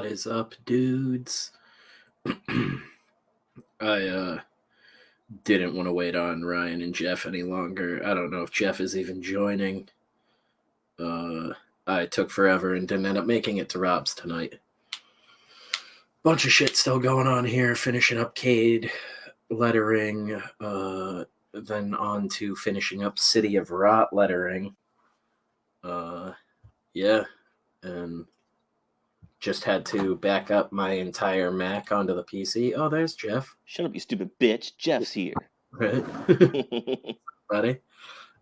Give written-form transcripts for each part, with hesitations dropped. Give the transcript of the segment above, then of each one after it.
What is up, dudes? I didn't want to wait on Ryan and Jeff any longer. I don't know if Jeff is even joining. I took forever and didn't end up making it to Rob's tonight. Bunch of shit still going on here, finishing up Cade lettering, then on to finishing up City of Rot lettering. Yeah, and just had to back up my entire Mac onto the PC. Oh, there's Jeff. Shut up, you stupid bitch. Jeff's here. Right. Buddy.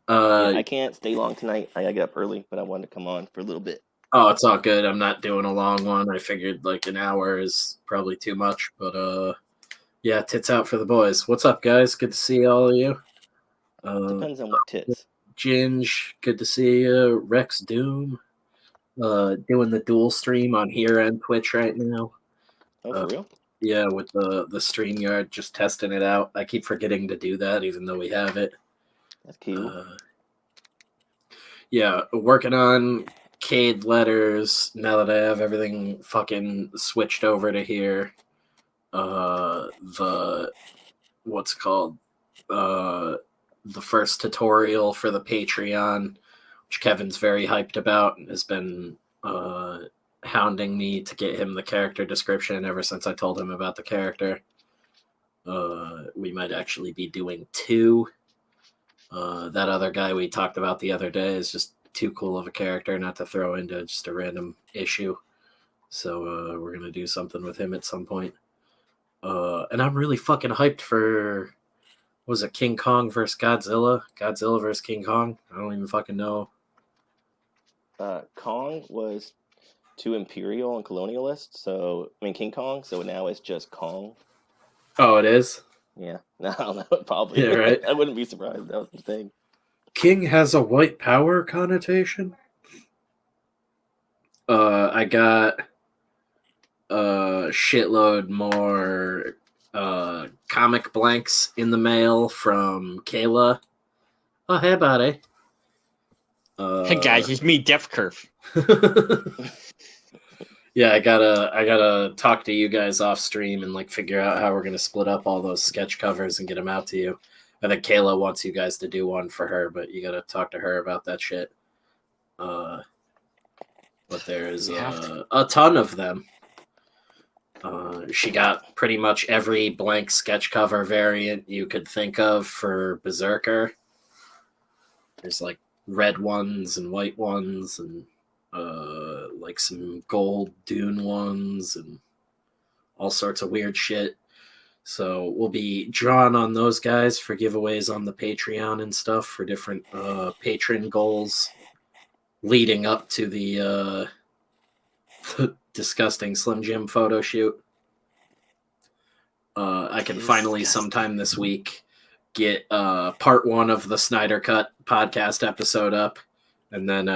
Yeah, I can't stay long tonight. I gotta get up early, but I wanted to come on for a little bit. Oh, it's all good. I'm not doing a long one. I figured like an hour is probably too much, but yeah, tits out for the boys. What's up, guys? Good to see all of you. Depends on what tits. Ginge, good to see you. Rex Doom, doing the dual stream on here and Twitch right now. Oh, for real? Yeah, with the StreamYard, just testing it out. I keep forgetting to do that, even though we have it. That's cool. Yeah, working on Cade letters now that I have everything fucking switched over to here. The first tutorial for the Patreon, which Kevin's very hyped about and has been hounding me to get him the character description ever since I told him about the character. We might actually be doing 2. That other guy we talked about the other day is just too cool of a character not to throw into just a random issue. So we're going to do something with him at some point. And I'm really fucking hyped for, was it King Kong versus Godzilla? Godzilla versus King Kong? I don't even fucking know. Kong was too imperial and colonialist, King Kong, so now it's just Kong. Oh, it is? Yeah, no, I don't know, probably. Yeah, right? I wouldn't be surprised. That was the thing. King has a white power connotation? I got a shitload more comic blanks in the mail from Kayla. Oh, hey, buddy. Hey, guys, it's me, Def Curve. Yeah, I gotta talk to you guys off stream and like figure out how we're gonna split up all those sketch covers and get them out to you. I think Kayla wants you guys to do one for her, but you gotta talk to her about that shit. But there's a ton of them. She got pretty much every blank sketch cover variant you could think of for Berserker. There's like red ones and white ones and like some gold Dune ones and all sorts of weird shit. So we'll be drawing on those guys for giveaways on the Patreon and stuff for different patron goals leading up to the disgusting Slim Jim photo shoot. I can finally sometime this week get part 1 of the Snyder Cut podcast episode up, and then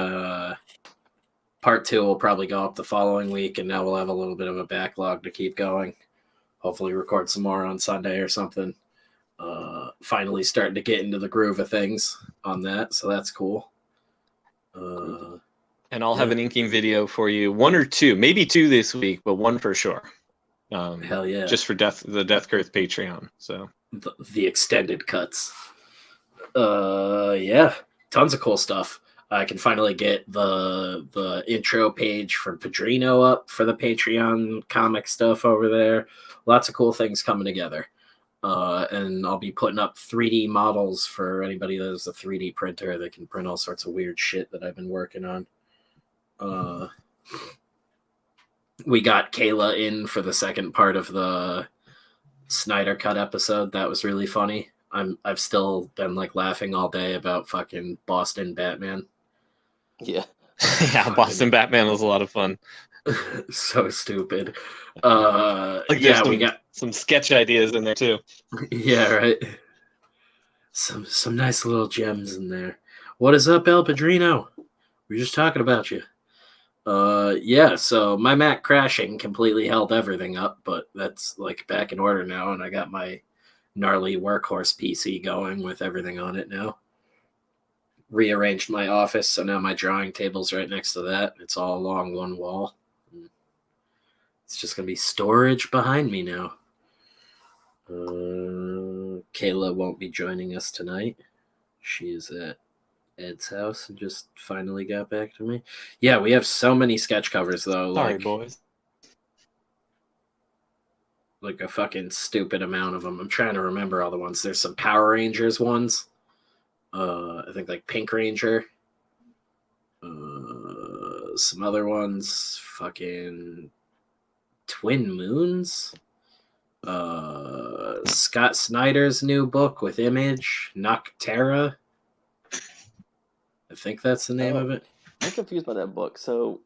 part 2 will probably go up the following week, and now we'll have a little bit of a backlog to keep going. Hopefully record some more on Sunday or something. Finally starting to get into the groove of things on that, so that's cool. And I'll have an inking video for you, 1 or 2, maybe 2 this week, but 1 for sure. Hell yeah! Just for the Death Girth Patreon. So the extended cuts. Yeah, tons of cool stuff. I can finally get the intro page from Padrino up for the Patreon comic stuff over there. Lots of cool things coming together. And I'll be putting up 3D models for anybody that has a 3D printer that can print all sorts of weird shit that I've been working on. We got Kayla in for the second part of the Snyder Cut episode. That was really funny. I've still been like laughing all day about fucking Boston Batman. Yeah. Yeah, Boston Batman was a lot of fun. So stupid. Yeah, we got some sketch ideas in there too. Yeah, right. Some nice little gems in there. What is up, El Padrino? We were just talking about you. Yeah, so my Mac crashing completely held everything up, but that's like back in order now, and I got my gnarly workhorse PC going with everything on it now. Rearranged my office, so now my drawing table's right next to that. It's all along one wall. It's just gonna be storage behind me now. Kayla won't be joining us tonight. She is at Ed's house and just finally got back to me. Yeah, we have so many sketch covers though. Sorry, boys. Like a fucking stupid amount of them. I'm trying to remember all the ones. There's some Power Rangers ones. I think like Pink Ranger. Some other ones. Fucking Twin Moons. Scott Snyder's new book with Image. Noctera. I think that's the name of it. I'm confused by that book. So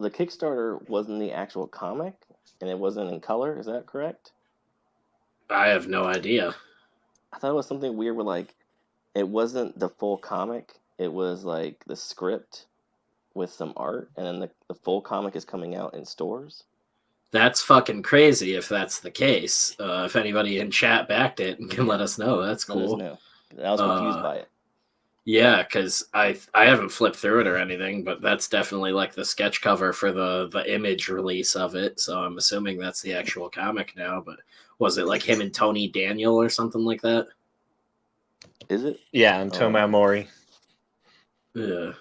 the Kickstarter wasn't the actual comic, and it wasn't in color. Is that correct? I have no idea. I thought it was something weird where, like, it wasn't the full comic. It was, like, the script with some art, and then the full comic is coming out in stores. That's fucking crazy if that's the case. If anybody in chat backed it and can let us know, that's cool. I was confused by it. Yeah, because I haven't flipped through it or anything, but that's definitely like the sketch cover for the Image release of it. So I'm assuming that's the actual comic now. But was it like him and Tony Daniel or something like that? Is it? Yeah, and Toma Mori. Yeah.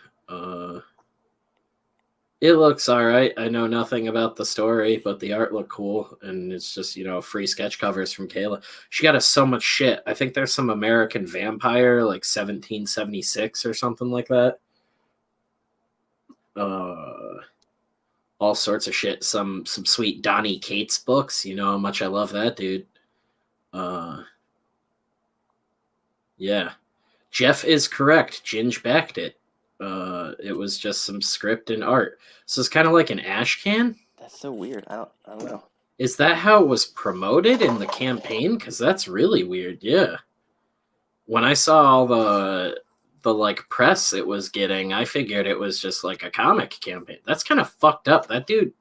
It looks all right. I know nothing about the story, but the art looked cool, and it's just, free sketch covers from Kayla. She got us so much shit. I think there's some American Vampire, like 1776 or something like that. All sorts of shit. Some sweet Donnie Cates books. You know how much I love that dude. Yeah. Jeff is correct. Ginge backed it. It was just some script and art. So it's kind of like an ash can. That's so weird. I don't know. Is that how it was promoted in the campaign? Because that's really weird. Yeah. When I saw all the like press it was getting, I figured it was just like a comic campaign. That's kind of fucked up. That dude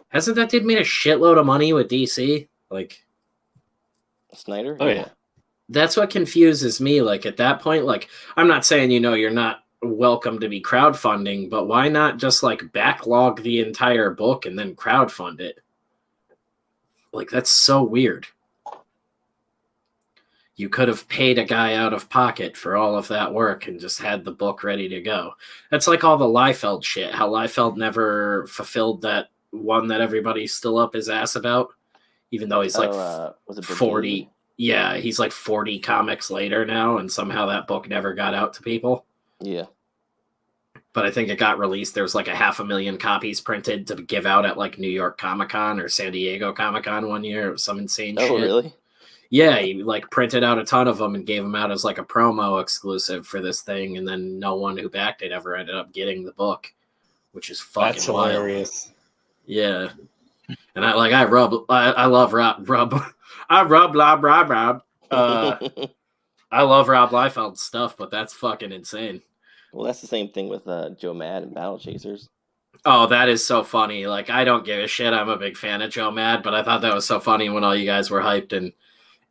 hasn't that dude made a shitload of money with DC? Like Snyder? Oh yeah. That's what confuses me. Like at that point, like I'm not saying you're not welcome to be crowdfunding, but why not just like backlog the entire book and then crowdfund it? Like that's so weird. You could have paid a guy out of pocket for all of that work and just had the book ready to go. That's like all the Liefeld shit. How Liefeld never fulfilled that one that everybody's still up his ass about, even though he's like was it 40. Brigade? Yeah, he's like 40 comics later now, and somehow that book never got out to people. Yeah. But I think it got released. There was like 500,000 copies printed to give out at like New York Comic-Con or San Diego Comic-Con one year. It was some insane shit. Oh, really? Yeah, he like printed out a ton of them and gave them out as like a promo exclusive for this thing, and then no one who backed it ever ended up getting the book, which is fucking That's wild. hilarious. Yeah, and I love Rob. I love Rob Liefeld's stuff, but that's fucking insane. Well, that's the same thing with Joe Mad and Battle Chasers. Oh, that is so funny. Like, I don't give a shit. I'm a big fan of Joe Mad, but I thought that was so funny when all you guys were hyped and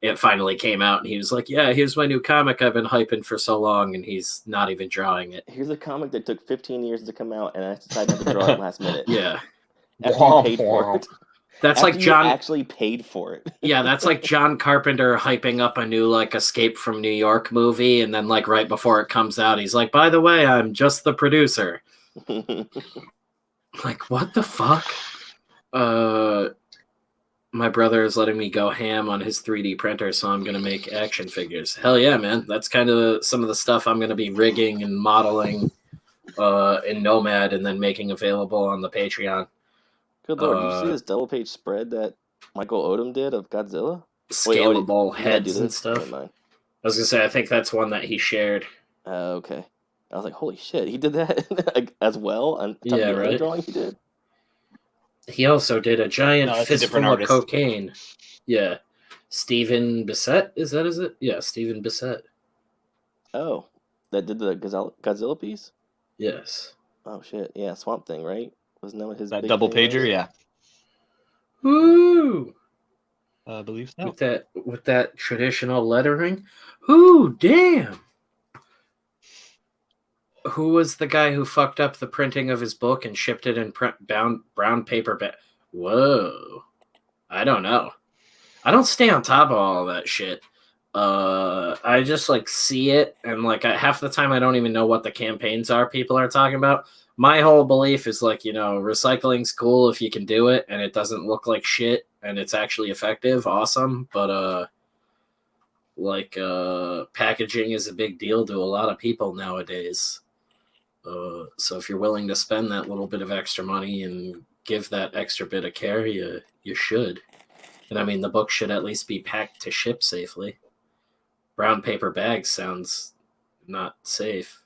it finally came out and he was like, yeah, here's my new comic I've been hyping for so long, and he's not even drawing it. Here's a comic that took 15 years to come out, and I decided not to draw it last minute. Yeah. After you paid for it. That's After like John you actually paid for it. Yeah, that's like John Carpenter hyping up a new like Escape from New York movie, and then like right before it comes out, he's like, by the way, I'm just the producer. Like, what the fuck? My brother is letting me go ham on his 3D printer, so I'm gonna make action figures. Hell yeah, man. That's kind of some of the stuff I'm gonna be rigging and modeling in Nomad and then making available on the Patreon. Good lord, did you see this double page spread that Michael Odom did of Godzilla? Scalable heads and stuff. Never mind. I was gonna say, I think that's one that he shared. Okay. I was like, holy shit, he did that as well? On top of Yeah, the other right. drawing he did? He also did a giant No, that's a different fistful of artist. cocaine. Yeah. Stephen Bissett, is it? Yeah, Stephen Bissett. Oh, that did the Godzilla piece? Yes. Oh shit, yeah, Swamp Thing, right? Wasn't that what his That big double thing pager, was? yeah. Woo! I believe so. With that traditional lettering. Ooh, damn! Who was the guy who fucked up the printing of his book and shipped it in brown paper bag? Whoa. I don't know. I don't stay on top of all that shit. I just like see it, and like half the time I don't even know what the campaigns are people are talking about. My whole belief is like, recycling's cool if you can do it and it doesn't look like shit and it's actually effective, awesome. But packaging is a big deal to a lot of people nowadays. So if you're willing to spend that little bit of extra money and give that extra bit of care, you should. And I mean, the book should at least be packed to ship safely. Brown paper bags sounds not safe.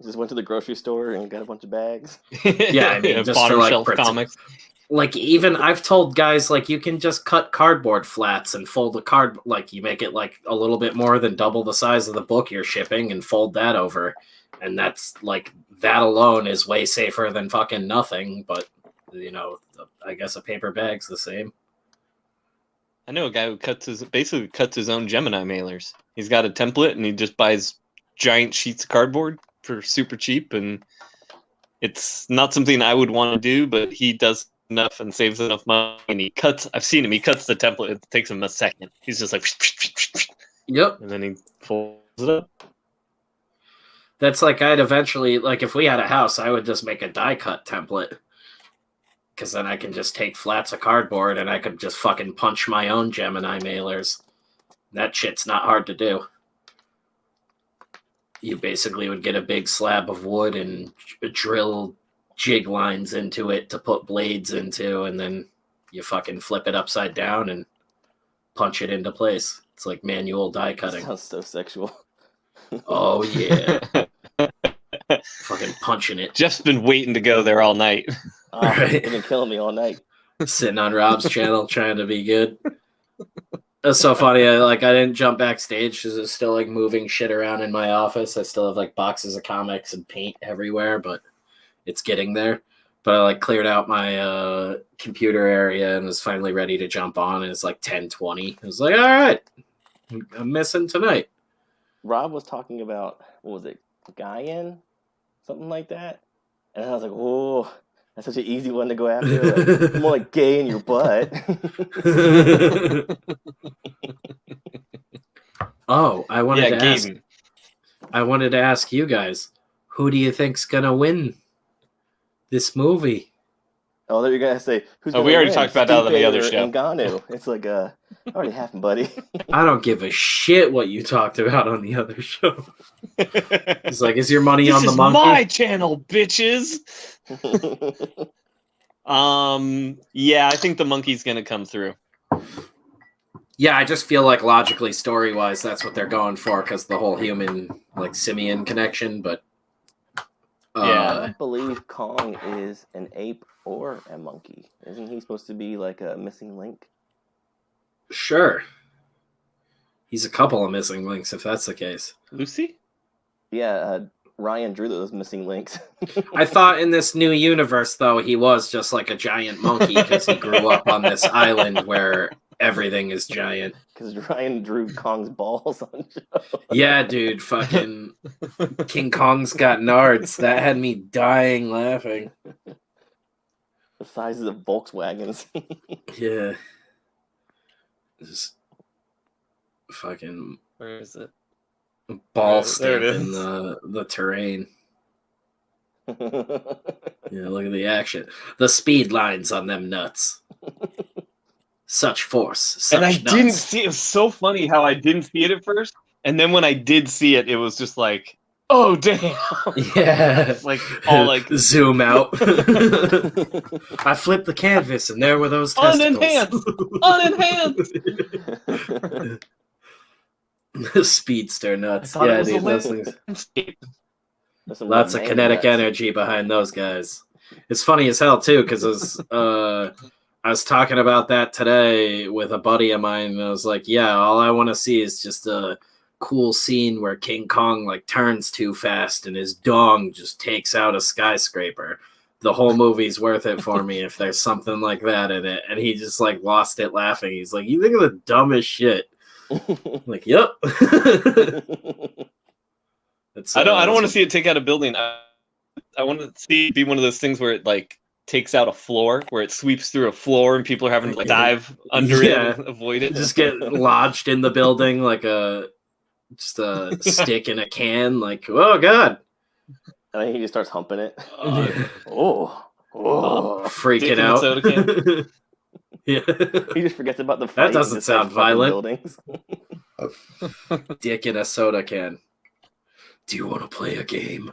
Just went to the grocery store and got a bunch of bags. Yeah, I mean, just for like comics. Like, even I've told guys, like, you can just cut cardboard flats and fold the card, like, you make it like a little bit more than double the size of the book you're shipping and fold that over. And that's like, that alone is way safer than fucking nothing. But, I guess a paper bag's the same. I know a guy who basically cuts his own Gemini mailers. He's got a template and he just buys giant sheets of cardboard for super cheap, and it's not something I would want to do, but he does enough and saves enough money, and I've seen him, he cuts the template. It takes him a second. He's just like, yep. And then he folds it up. That's like, I'd eventually, like, if we had a house, I would just make a die cut template. Because then I can just take flats of cardboard and I could just fucking punch my own Gemini mailers. That shit's not hard to do. You basically would get a big slab of wood and drill jig lines into it to put blades into, and then you fucking flip it upside down and punch it into place. It's like manual die cutting. That sounds so sexual. Oh, yeah. Fucking punching it. Jeff's been waiting to go there all night. Oh, right. You've been killing me all night. Sitting on Rob's channel trying to be good. It's so funny. I didn't jump backstage because it's still like moving shit around in my office. I still have like boxes of comics and paint everywhere, but it's getting there. But I like cleared out my computer area and was finally ready to jump on. And it's like 10:20. I was like, all right, I'm missing tonight. Rob was talking about, what was it, Guyan? Something like that. And I was like, oh, that's such an easy one to go after. Like, more like gay in your butt. Oh, I wanted to ask you guys, who do you think's gonna win this movie? Oh, there you're gonna say, who's gonna we already win? talked about that on the other show. Ngannou. It's like, already happened, buddy. I don't give a shit what you talked about on the other show. It's like, is your money on the monkey? This is my channel, bitches. Yeah, I think the monkey's gonna come through. Yeah, I just feel like logically, story-wise, that's what they're going for, because the whole human, like, simian connection, but... yeah, I don't believe Kong is an ape or a monkey. Isn't he supposed to be, like, a missing link? Sure. He's a couple of missing links, if that's the case. Lucy? Yeah, Ryan drew those missing links. I thought in this new universe, though, he was just like a giant monkey because he grew up on this island where everything is giant. Because Ryan drew Kong's balls on show. Yeah, dude, fucking King Kong's got nards. That had me dying laughing. The sizes of Volkswagens. Yeah. Just fucking... Where is it? Ball stamp in the terrain. Yeah, look at the action. The speed lines on them nuts. Such force. Such and I nuts. didn't see it. It was so funny how I didn't see it at first. And then when I did see it, it was just like, oh, damn. Yeah. Like, all like... Zoom out. I flipped the canvas and there were those testicles. Unenhanced! Speedster nuts. Yeah, dude, those things. Lots of kinetic energy behind those guys. It's funny as hell, too, because I was talking about that today with a buddy of mine, and I was like, yeah, all I want to see is just a cool scene where King Kong, like, turns too fast and his dong just takes out a skyscraper. The whole movie's worth it for me if there's something like that in it. And he just, like, lost it laughing. He's like, you think of the dumbest shit. I'm like, yep. I don't want to see it take out a building. I want to see it be one of those things where it like takes out a floor where it sweeps through a floor and people are having to like dive under it and avoid it. Just get lodged in the building like just a stick in a can. Like, oh god! And then he just starts humping it. Oh, Oh, freaking out. Soda can. He just forgets about the fight. That doesn't sound violent. Buildings. Dick in a soda can. Do you want to play a game?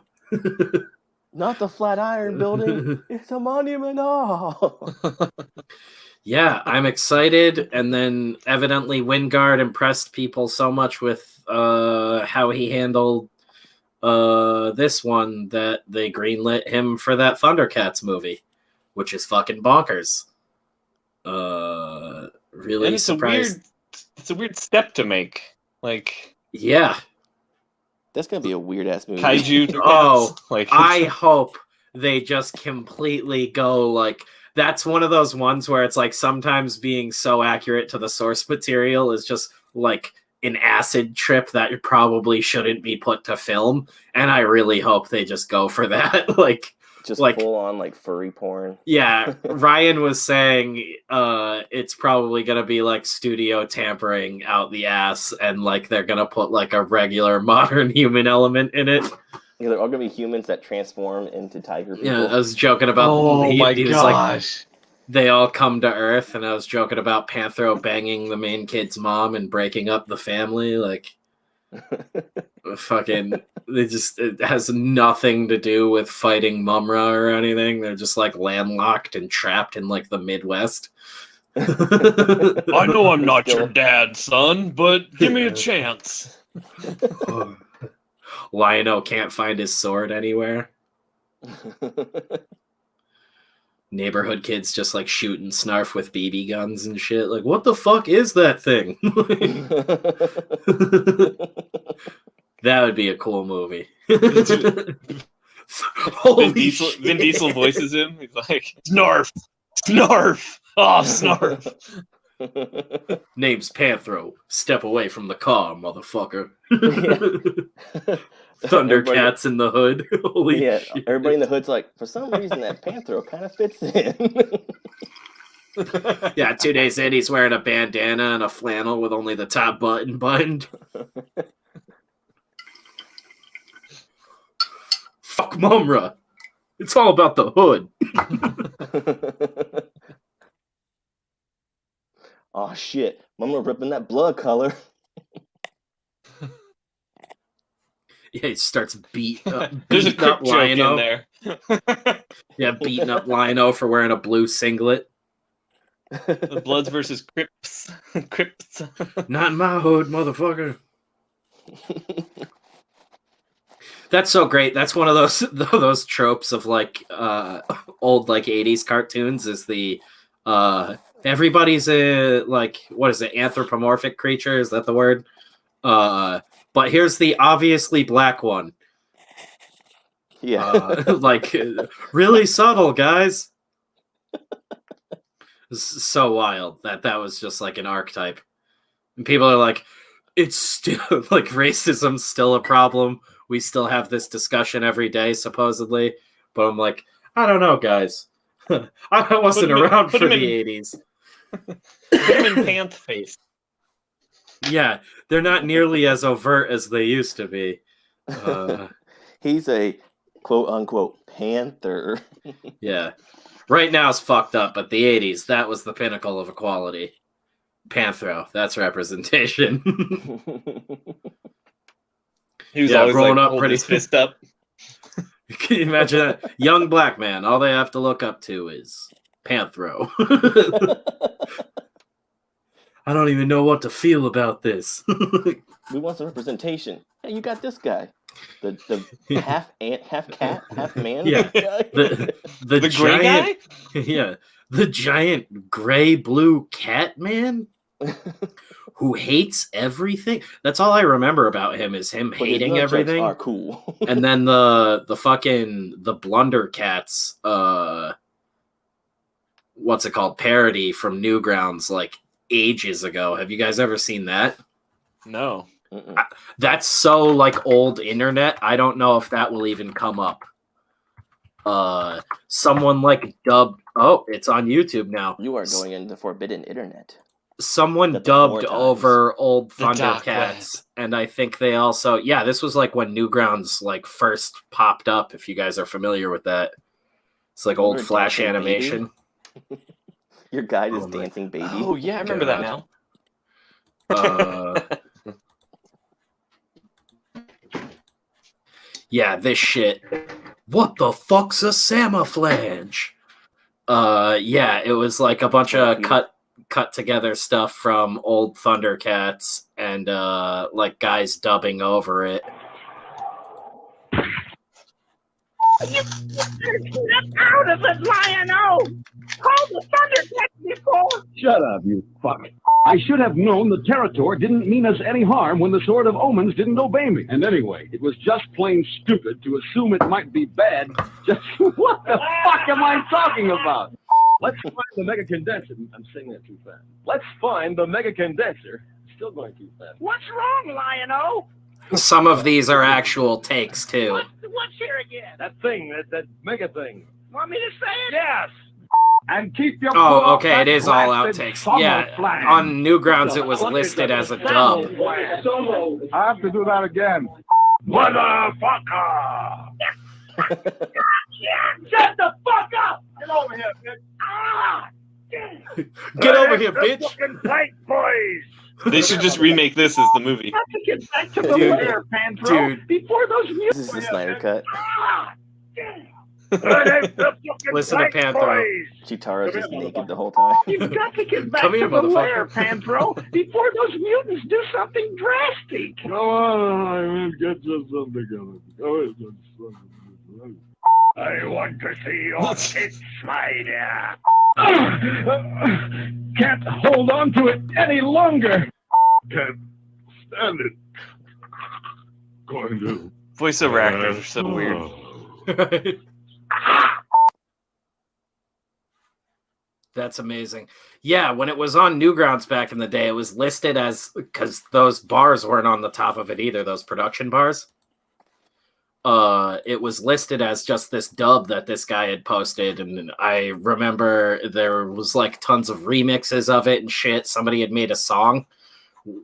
Not the Flatiron Building. It's a monument. Oh. Yeah, I'm excited. And then evidently Wingard impressed people so much with how he handled this one that they greenlit him for that Thundercats movie, which is fucking bonkers. Really surprised. It's a weird step to make. Like, yeah, That's gonna be a weird ass movie. kaiju. Oh, like I hope they just completely go like that's one of those ones where it's like sometimes being so accurate to the source material is just like an acid trip that you probably shouldn't be put to film, and I really hope they just go for that. Just like full on like furry porn. yeah, Ryan was saying it's probably gonna be like studio tampering out the ass, and like they're gonna put like a regular modern human element in it. Yeah, they're all gonna be humans that transform into tiger people. Yeah, I was joking about. oh my he was gosh. like, they all come to Earth, and I was joking about Panthro banging the main kid's mom and breaking up the family. Like, fucking, it has nothing to do with fighting Mumra or anything. They're just like landlocked and trapped in like the Midwest. I know I'm not your dad, son, but give me a chance. Lion-O can't find his sword anywhere. Neighborhood kids just like shooting Snarf with BB guns and shit. Like, what the fuck is that thing? That would be a cool movie. Vin Diesel voices him. He's like, Snarf! Snarf! Oh, Snarf! Name's Panthro. Step away from the car, motherfucker. Yeah. Thundercats in the hood. Holy Yeah, shit. everybody in the hood's like, for some reason that Panthro kind of fits in. Yeah, 2 days in, he's wearing a bandana and a flannel with only the top button buttoned. Fuck Mumra. It's all about the hood. Oh shit, Mama ripping that blood color. Yeah, he starts beating There's a up quick joke in Lion-O. there. Yeah, beating up Lion-O for wearing a blue singlet. The Bloods versus Crips. Crips. Not in my hood, motherfucker. That's so great. That's one of those tropes of like old like 80s cartoons is the everybody's a like what is it, anthropomorphic creature, is that the word? But here's the obviously black one. Yeah. Like really subtle, guys. So wild that was just like an archetype. And people are like, it's still like racism's still a problem. We still have this discussion every day, supposedly. But I'm like, I don't know, guys. I wasn't around for the 80s. Put him in Panth face. Yeah, they're not nearly as overt as they used to be. He's a quote unquote panther. Yeah. Right now it's fucked up, but the 80s, that was the pinnacle of equality. Panthro, that's representation. He was Yeah, always growing like, up holding pretty- his fist up. Can you imagine that? Young black man, all they have to look up to is Panthro. I don't even know what to feel about this. We want some representation. Hey, you got this guy. The half ant, half cat, half man. Yeah. guy. The The gray giant, guy? yeah, the giant gray blue cat man who hates everything. That's all I remember about him is him But his hating nunchucks everything. are cool. And then the fucking the Blundercats what's it called, parody from Newgrounds like ages ago. Have you guys ever seen that? No. Mm-mm. That's so like old internet. I don't know if that will even come up. someone like dubbed. Oh, it's on YouTube now. You are going into the forbidden internet. Someone That's dubbed 4 times. over old The dark Thundercats, and I think they also. Yeah, this was like when Newgrounds like first popped up. If you guys are familiar with that, it's like old Remember Flash Dancing Baby? animation. Your guide is Oh my- Dancing Baby. Oh yeah, I remember that God. now. Yeah, this shit. What the fuck's a Samaflange? Yeah, it was like a bunch of cut together stuff from old Thundercats and like guys dubbing over it. You get out of it, Lion-O! Call the Thundercats before! Shut up, you fuck. I should have known the Territor didn't mean us any harm when the Sword of Omens didn't obey me. And anyway, it was just plain stupid to assume it might be bad. Just what the fuck am I talking about? Let's find the mega condenser. I'm saying that too fast. Let's find the mega condenser. Still going too fast. What's wrong, Lion-O? Some of these are actual takes too. What's here again? That thing, that mega thing. Want me to say it? Yes. And keep your Oh, okay, it is all outtakes. Yeah, on Newgrounds it was listed as a dub. I have to do that again. Motherfucker! Shut the fuck up! Get over here, bitch! Ah! Get over here, bitch! Fucking fight, boys! They should just remake this as the movie. Have to get back to the Dude, lair, Panthro, dude. before those This mutants. is the Snyder cut. Ah! Damn. Listen to Panthro. Chitara's just naked the whole time. You've got to get back Come here, to the lair, motherfucker. Panthro, before those mutants do something drastic. Come on, I will get you something. I want to see your tits, Spider. Can't hold on to it any longer. Can't stand it. Going to. Voiceover actors are so weird. That's amazing. Yeah, when it was on Newgrounds back in the day, it was listed as, because those bars weren't on the top of it either, those production bars. It was listed as just this dub that this guy had posted, and I remember there was like tons of remixes of it and shit. Somebody had made a song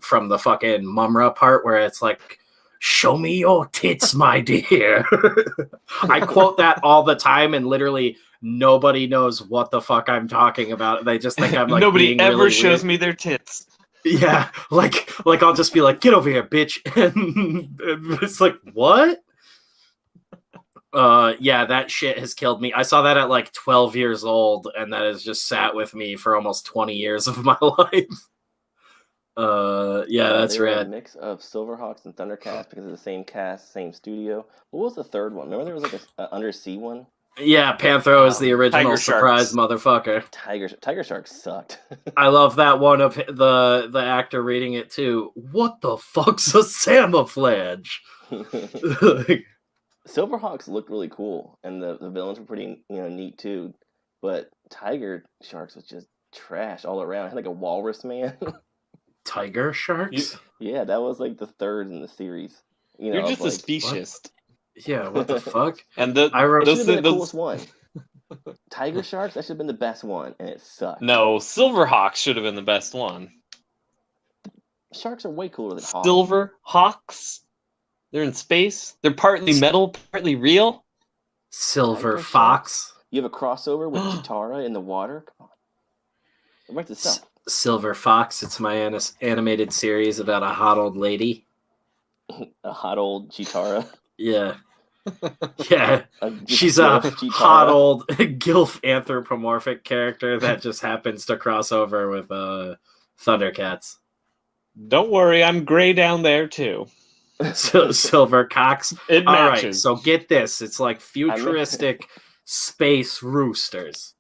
from the fucking Mumra part where it's like, "Show me your tits, my dear." I quote that all the time, and literally nobody knows what the fuck I'm talking about. They just think I'm like, Nobody being ever really shows weird. me their tits. Yeah, like I'll just be like, "Get over here, bitch," and it's like, what? Yeah, that shit has killed me. I saw that at like 12 years old, and that has just sat with me for almost 20 years of my life. Yeah, that's They were a rad. mix of Silverhawks and Thundercats because of the same cast, same studio. What was the third one? Remember there was like a undersea one? Yeah, Panthro is the original Tiger surprise Sharks. motherfucker. Tiger Shark sucked. I love that one of the actor reading it too. What the fuck's a Samaflange? Like, Silverhawks looked really cool, and the villains were pretty neat too. But Tiger Sharks was just trash all around. It had like a walrus man. tiger sharks? Yeah, that was like the third in the series. You're of, just a like, speciesist. Yeah, what the fuck? And I wrote- It should have been the those coolest one. Tiger Sharks, that should have been the best one, and it sucked. no, Silverhawks should have been the best one. Sharks are way cooler than Hawks. Silverhawks? They're in space. They're partly metal, partly real. Silver Tiger fox? You have a crossover with Chitara in the water? Come on. Write this up. Silver Fox. It's my animated series about a hot old lady. A hot old Chitara. Yeah. Yeah. She's a Chitara. hot old gilf anthropomorphic character that just happens to cross over with Thundercats. Don't worry, I'm gray down there too. So, Silver Cox. It All right, matches. so get this. It's like futuristic space roosters.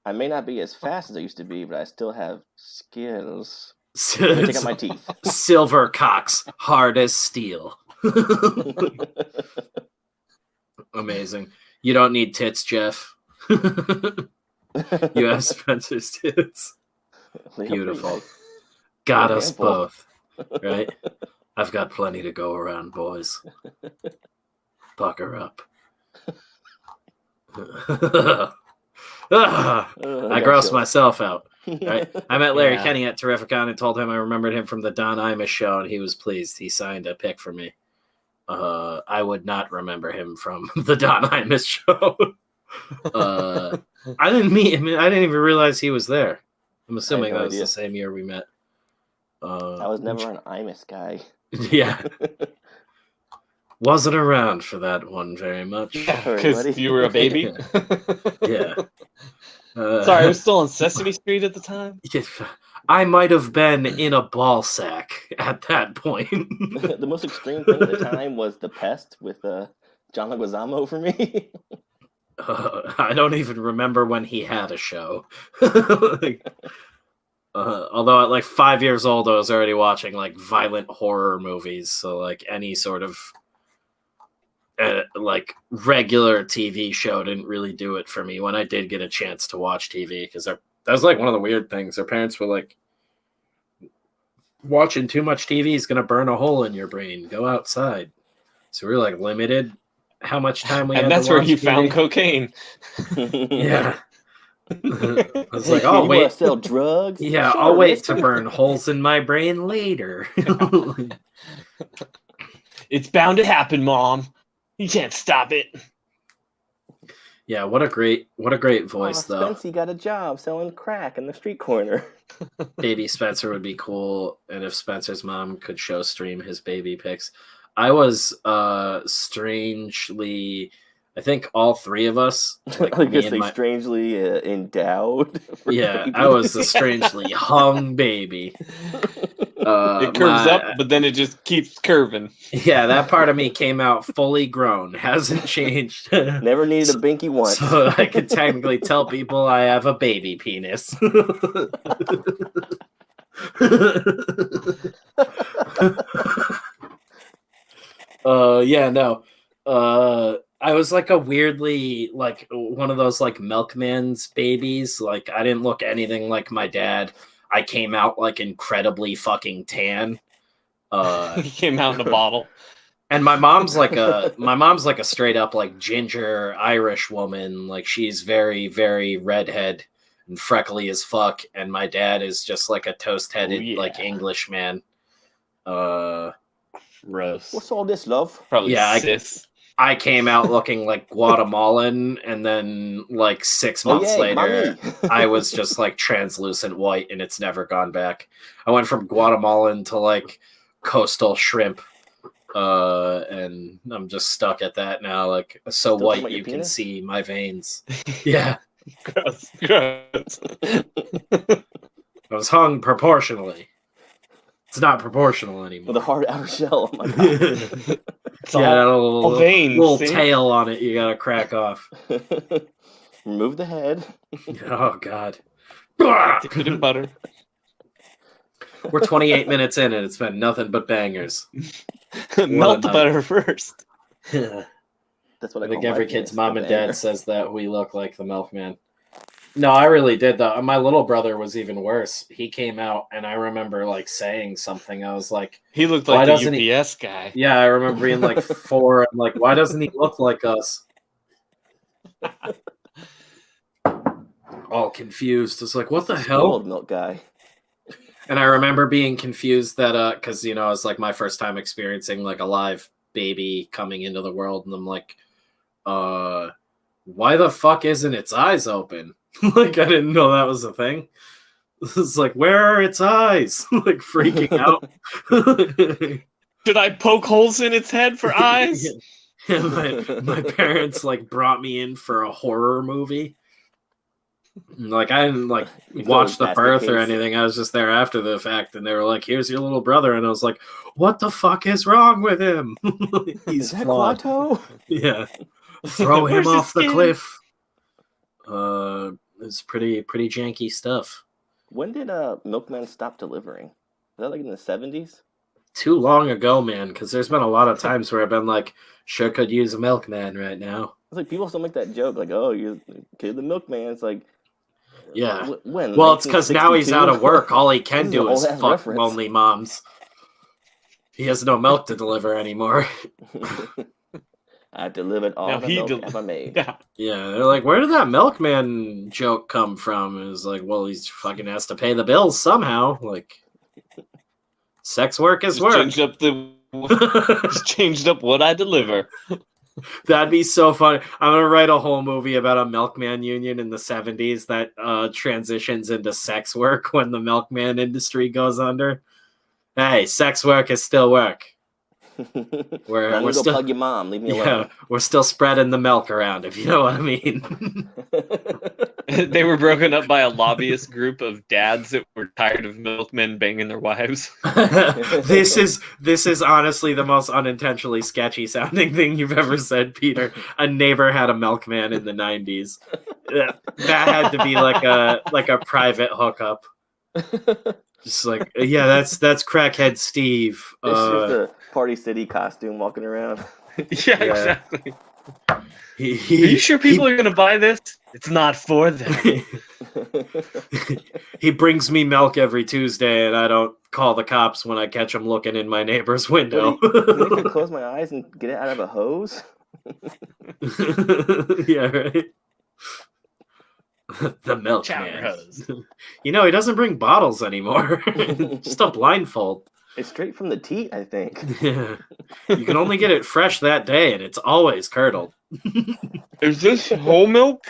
I may not be as fast as I used to be, but I still have skills. Take out my teeth. Silver Cox, hard as steel. Amazing. You don't need tits, Jeff. You have Spencer's tits. They are pretty Beautiful. nice. Got They're a us handful. both, right? I've got plenty to go around, boys. Pucker up. I got grossed chills. myself out. Right? I met Larry Yeah. Kenny at Terrificon and told him I remembered him from the Don Imus show, and he was pleased. He signed a pick for me. I would not remember him from the Don Imus show. I didn't meet him. I didn't even realize he was there. I'm assuming no that was idea. the same year we met. I was never an Imus guy. Yeah. Wasn't around for that one very much. Yeah, Sorry, because buddy. you were a baby. Yeah. Sorry, I was still on Sesame Street at the time. I might have been in a ball sack at that point. The most extreme thing at the time was The Pest with John Leguizamo for me. I don't even remember when he had a show. Like, although at like 5 years old, I was already watching like violent horror movies. So like any sort of like regular TV show didn't really do it for me when I did get a chance to watch TV, because that was like one of the weird things. Our parents were like, watching too much TV is going to burn a hole in your brain. Go outside. So we were like limited how much time we had And that's to where watch he TV. found cocaine. Yeah. I was Hey, like, kid, oh, you wait. wanna sell drugs? Yeah, Sure, I'll wait mister. to burn holes in my brain later. It's bound to happen, Mom. You can't stop it. Yeah, what a great Aw, voice, though. Spency got a job selling crack in the street corner. Baby Spencer would be cool, and if Spencer's mom could show stream his baby pics. I was strangely, I think all three of us, like I me guess and they my, strangely endowed. For yeah, babies. I was a strangely hung baby. It curves up, but then it just keeps curving. Yeah, that part of me came out fully grown, hasn't changed. Never needed a binky once. So I could technically tell people I have a baby penis. Yeah, no. I was like a weirdly like one of those like milkman's babies. Like I didn't look anything like my dad. I came out like incredibly fucking tan. He came out in a bottle. And my mom's like a straight up like ginger Irish woman. Like she's very, very redhead and freckly as fuck. And my dad is just like a toast headed Oh, yeah. like English man. Gross. What's all this, love? Probably Yeah, cis. I came out looking like Guatemalan, and then like 6 months yay, later, mommy. I was just like translucent white, and it's never gone back. I went from Guatemalan to like coastal shrimp, and I'm just stuck at that now. Like so Still talking white about your you can penis? see my veins. Yeah, Gross. Gross. I was hung proportionally. It's not proportional With a anymore. hard outer shell. Oh my god. It's Yeah, that all little, veins. little see? tail on it you gotta crack off. Remove the head. Oh god. Dip it in butter. We're 28 minutes in and it's been nothing but bangers. Melt the night. butter first. I That's what I think call every my kid's penis, mom the and banger. dad says that we look like the milkman. No, I really did though. My little brother was even worse. He came out and I remember like saying something. I was like, He looked Why like doesn't the he- UPS guy. yeah, I remember being like 4 and like, why doesn't he look like us? All confused. It's like, what the hell? Spoiled milk guy. And I remember being confused that because you know, it's like my first time experiencing like a live baby coming into the world, and I'm like, why the fuck isn't its eyes open? Like I didn't know that was a thing. It's like, where are its eyes? Like freaking out. Should I poke holes in its head for eyes? Yeah. My parents like brought me in for a horror movie. Like I didn't like You watch the thought it was birth basket or case. anything. I was just there after the fact, and they were like, "Here's your little brother," and I was like, "What the fuck is wrong with him? He's Is that flawed." Quato? Yeah, throw him Where's his off the skin? cliff. It's pretty janky stuff. When did Milkman stop delivering? Is that like in the 70s? Too long ago, man. Because there's been a lot of times where I've been like, "Sure could use a milkman right now." It's like people still make that joke, like, "Oh, you're the kid of the milkman." It's like, Yeah. When? Well, it's because now he's out of 1962? work. All he can This is do an is old-ass fuck reference. lonely moms. He has no milk to deliver anymore. I delivered all Now the he milk del- ever made. Yeah. Yeah, they're like, where did that milkman joke come from? And it's like, well, he's fucking has to pay the bills somehow. Like, sex work is Just work. changed up just changed up what I deliver. That'd be so funny. I'm gonna write a whole movie about a milkman union in the 70s that transitions into sex work when the milkman industry goes under. Hey, sex work is still work. We're Now I'm gonna go still plug your mom. Leave me yeah, alone. we're still spreading the milk around, if you know what I mean. They were broken up by a lobbyist group of dads that were tired of milkmen banging their wives. This is honestly the most unintentionally sketchy sounding thing you've ever said, Peter. A neighbor had a milkman in the 90s. That had to be like a private hookup. Just like, yeah, that's crackhead Steve. It's just a Party City costume walking around. Yeah, exactly. Are He, you sure people are going to buy this? It's not for them. He brings me milk every Tuesday, and I don't call the cops when I catch him looking in my neighbor's window. Can I close my eyes and get it out of a hose? Yeah, right. The milkman. Chowder hose. You know, he doesn't bring bottles anymore. Just a blindfold. It's straight from the teat, I think. Yeah. You can only get it fresh that day, and it's always curdled. Is this whole milk?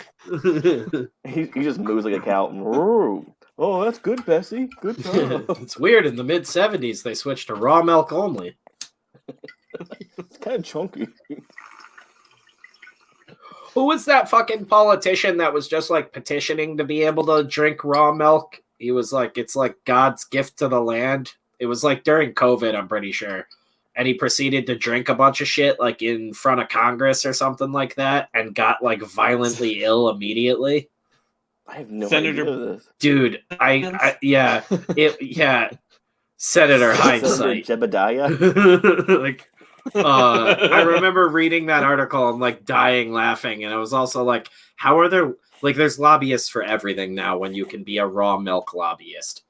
He just moves like a cow. Oh, that's good, Bessie. Good job. It's weird. In the mid 70s, they switched to raw milk only. It's kind of chunky. Who was that fucking politician that was just like petitioning to be able to drink raw milk? He was like, it's like God's gift to the land. It was like during COVID, I'm pretty sure. And he proceeded to drink a bunch of shit like in front of Congress or something like that and got like violently ill immediately. I have no Senator- idea this. Dude, yeah. Senator Hindsight. Senator Jebediah. Like, I remember reading that article and like dying laughing, and I was also like, how are there like there's lobbyists for everything now when you can be a raw milk lobbyist.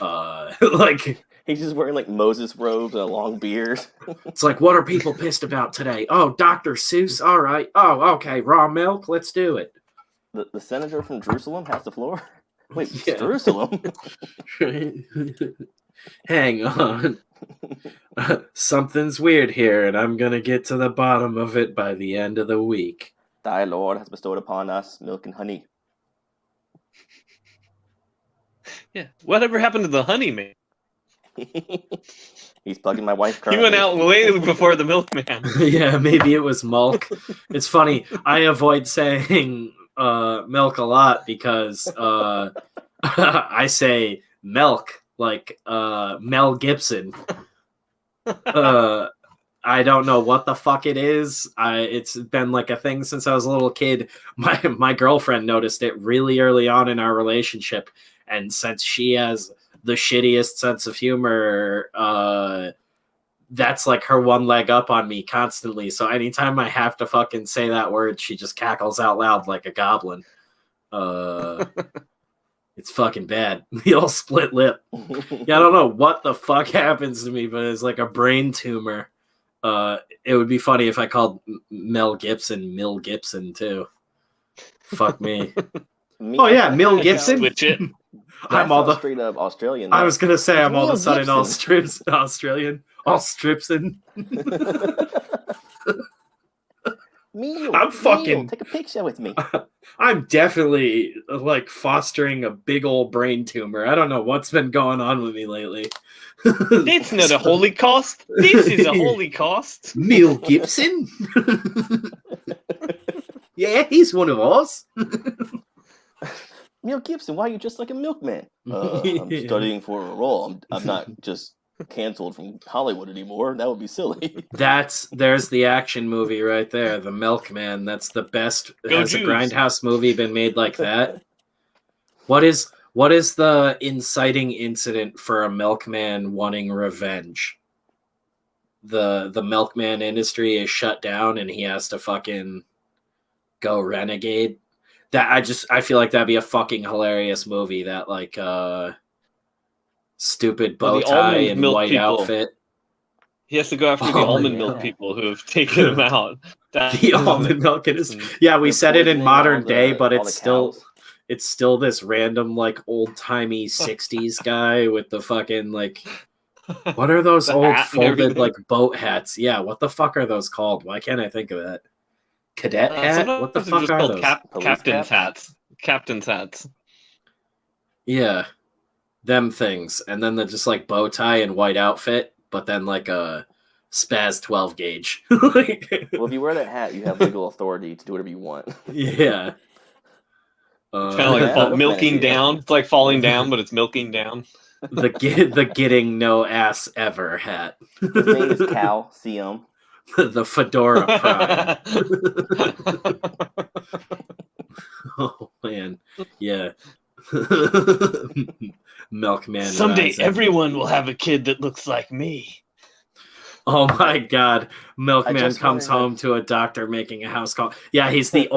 Like He's just wearing like Moses robes and a long beard. it's like, what are people pissed about today? Oh, Dr. Seuss. All right. Oh, okay. Raw milk. Let's do it. The senator from Jerusalem has the floor. Wait, Yeah. Jerusalem? Hang on. Something's weird here, and I'm gonna get to the bottom of it by the end of the week. Thy Lord has bestowed upon us milk and honey. Yeah. Whatever happened to the honey man? He's plugging my wife He currently. went out way before the milkman. Yeah, maybe it was Mulk. It's funny. I avoid saying milk a lot because I say milk like Mel Gibson. I don't know what the fuck it is. It's been like a thing since I was a little kid. My girlfriend noticed it really early on in our relationship, and since she has the shittiest sense of humor, that's like her one leg up on me constantly. So anytime I have to fucking say that word, she just cackles out loud like a goblin. It's fucking bad. The old split lip. Yeah, I don't know what the fuck happens to me, but it's like a brain tumor. It would be funny if I called Mel Gibson Mill Gibson too. Fuck me. Oh yeah, Mill Gibson. Switch it. I'm all the straight up Australian. I was gonna say I'm all of a Mel sudden all Gibson. Australian, all stripsin. I'm fucking- take a picture with me. I'm definitely like fostering a big old brain tumor. I don't know what's been going on with me lately. It's not a holy cost. This is a holy cost. Mel Gibson. Yeah, he's one of us. Mel Gibson, why are you just like a milkman? I'm studying for a role. I'm not just canceled from Hollywood anymore. That would be silly. There's the action movie right there, The Milkman. That's the best. Go Has a Jews. Grindhouse movie been made like that? What is the inciting incident for a milkman wanting revenge? The milkman industry is shut down and he has to fucking go renegade. I feel like that'd be a fucking hilarious movie. That like stupid bow The tie almond and milk white people. outfit. He has to go after the Oh, almond yeah. milk people who have taken him out. The almond milk it is. Yeah, we They're said it in poisoning modern all day, the- but all it's the still cows. it's still this random like old timey '60s guy with the fucking like. What are those The old hat and folded everything. like boat hats? Yeah, what the fuck are those called? Why can't I think of that? Cadet hat? What the Sometimes they're fuck just are called those? Police captain's caps? hats. Captain's hats. Yeah, them things, and then the just like bow tie and white outfit, but then like a spaz 12 gauge. Like, Well, if you wear that hat, you have legal authority to do whatever you want. yeah. It's kind of like Yeah, Milkman is milking here. down. It's like falling down, but it's milking down. the getting no ass ever hat. His name is Cal CM. The fedora prime. Oh man, yeah. Milkman. Someday rising. everyone will have a kid that looks like me. Oh my God! Milkman just comes wondered- home to a doctor making a house call. Yeah, he's the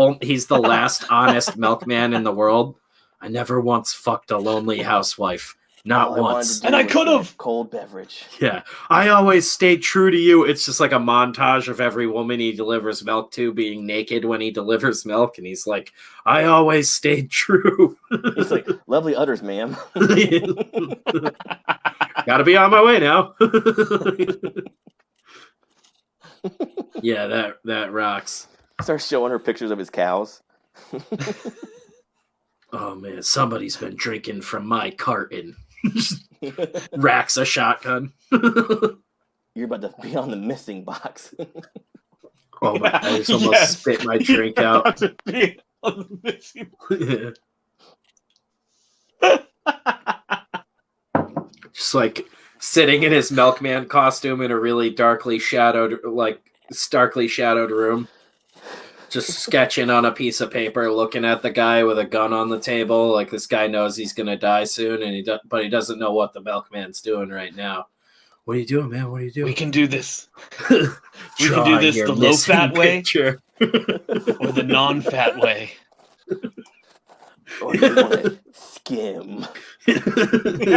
last honest milkman in the world. I never once fucked a lonely housewife. Not All I wanted once. to do And I was could've. get a cold beverage. Yeah, I always stayed true to you. It's just like a montage of every woman he delivers milk to being naked when he delivers milk, and he's like, "I always stayed true." He's like, lovely udders, ma'am. Gotta be on my way now. Yeah, that rocks. Starts showing her pictures of his cows. Oh man, somebody's been drinking from my carton. Racks a shotgun. You're about to be on the missing box. Oh my! I just almost spit my drink out. Just like sitting in his milkman costume in a really starkly shadowed room, just sketching on a piece of paper, looking at the guy with a gun on the table. Like this guy knows he's gonna die soon, and but he doesn't know what the milkman's doing right now. What are you doing, man? What are you doing? We can do this. We can do this the low-fat way picture. or the non-fat way. Or you want to skim.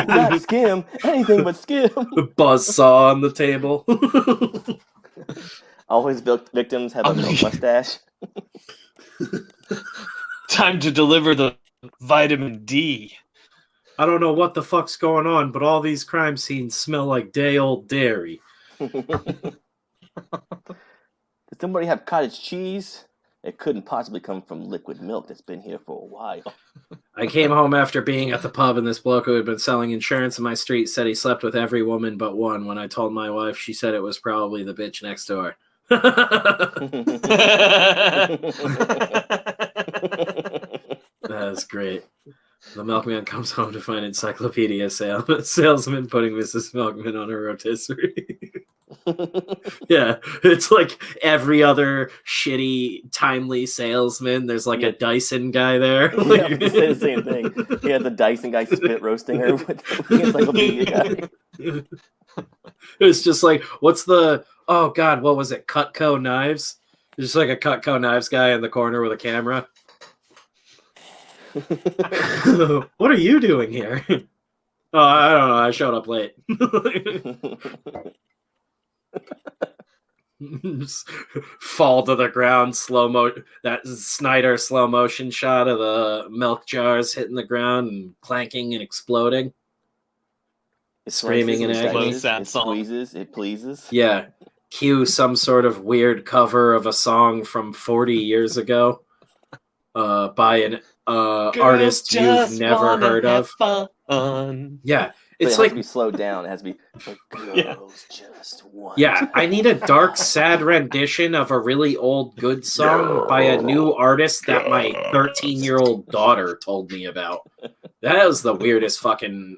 Not skim, anything but skim. Buzz saw on the table. All his victims have a milk mustache. Time to deliver the vitamin D. I don't know what the fuck's going on, but all these crime scenes smell like day-old dairy. Did somebody have cottage cheese? It couldn't possibly come from liquid milk that's been here for a while. I came home after being at the pub, and this bloke who had been selling insurance in my street said he slept with every woman but one. When I told my wife, she said it was probably the bitch next door. That's great. The milkman comes home to find encyclopedia salesman putting Mrs. Milkman on her rotisserie. Yeah, it's like every other shitty, timely salesman. There's like a Dyson guy there. Yeah, I was gonna say the same thing. He had the Dyson guy spit roasting her with the encyclopedia guy. It's just like, what's the, oh God, what was it? Cutco Knives? There's just like a Cutco Knives guy in the corner with a camera. What are you doing here? Oh, I don't know. I showed up late. Just fall to the ground, that Snyder slow motion shot of the milk jars hitting the ground and clanking and exploding. It Screaming in agony. It squeezes, it pleases. Yeah. Cue some sort of weird cover of a song from 40 years ago by an artist you've never heard of. Fun. Yeah. It's It's like, it has like, to be slowed down. It has to be girls just want. yeah, I need a dark, sad rendition of a really old, good song by a new artist that my 13-year-old daughter told me about. That was the weirdest fucking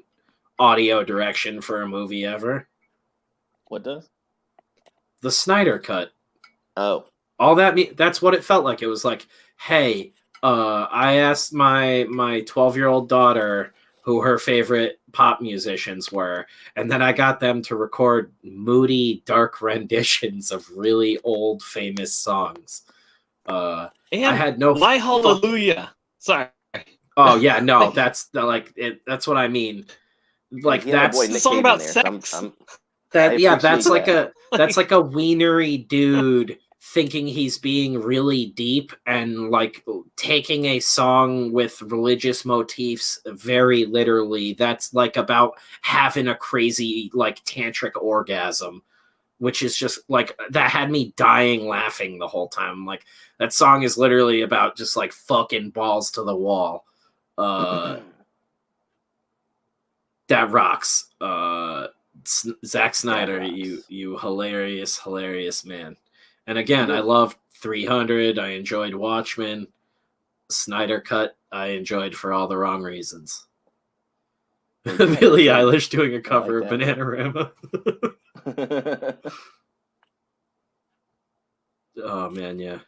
audio direction for a movie ever. What does? The Snyder Cut. Oh. All that that's what it felt like. It was like, hey, I asked my 12-year-old daughter who her favorite pop musicians were, and then I got them to record moody, dark renditions of really old, famous songs. And I had no My Hallelujah. Sorry. Oh yeah, no, that's like it. That's what I mean. Like He had my that's boy the Nick song Cave in about there, so sex. That's like that. that's like a wienery dude thinking he's being really deep and like taking a song with religious motifs very literally. That's like about having a crazy like tantric orgasm, which is just like that had me dying laughing the whole time. Like that song is literally about just like fucking balls to the wall. That rocks. Zack Snyder, you hilarious man. And again, I love 300. I enjoyed Watchmen. Snyder Cut, I enjoyed for all the wrong reasons. Billie Eilish doing a cover of Bananarama. Oh man, yeah.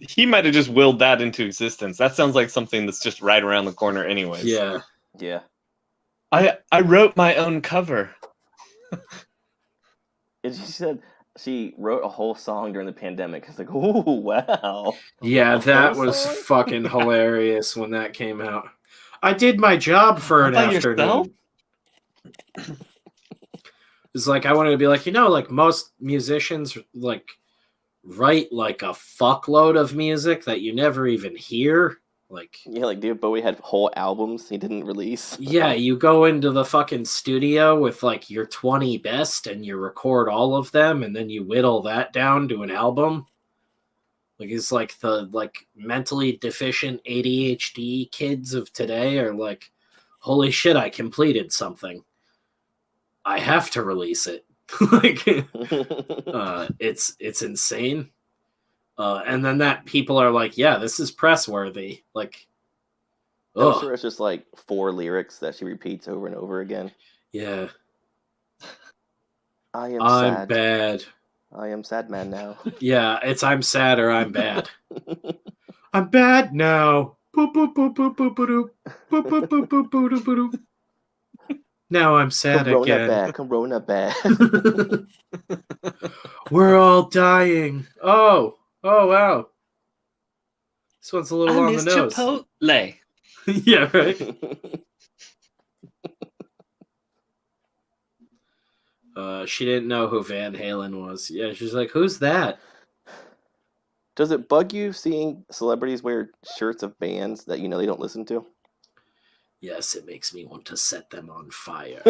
He might have just willed that into existence. That sounds like something that's just right around the corner anyways. Yeah. Yeah. I wrote my own cover. And she said she wrote a whole song during the pandemic. It's like, ooh, wow. Yeah, that whole was song? fucking hilarious when that came out. I did my job for an By afternoon. yourself? It's like I wanted to be like, like most musicians like write like a fuckload of music that you never even hear. Like, Yeah, like David Bowie had whole albums he didn't release. yeah, you go into the fucking studio with like your 20 best and you record all of them and then you whittle that down to an album. Like it's like the like mentally deficient ADHD kids of today are like, holy shit, I completed something. I have to release it. Like it's insane. And then that people are like, yeah, this is press worthy. Like, I'm sure it's just like 4 lyrics that she repeats over and over again. Yeah. I'm sad. Bad. I am sad man now. Yeah, it's I'm sad or I'm bad. I'm bad now. Boop, boop, boop, boop, boop, boop, boop, boop, boop, boop, boop, boop. Now I'm sad again. Corona bad. We're all dying. Oh wow. This one's a little on the nose. Chipotle. Yeah, right. She didn't know who Van Halen was. Yeah, she's like, who's that? Does it bug you seeing celebrities wear shirts of bands that you know they don't listen to? Yes, it makes me want to set them on fire.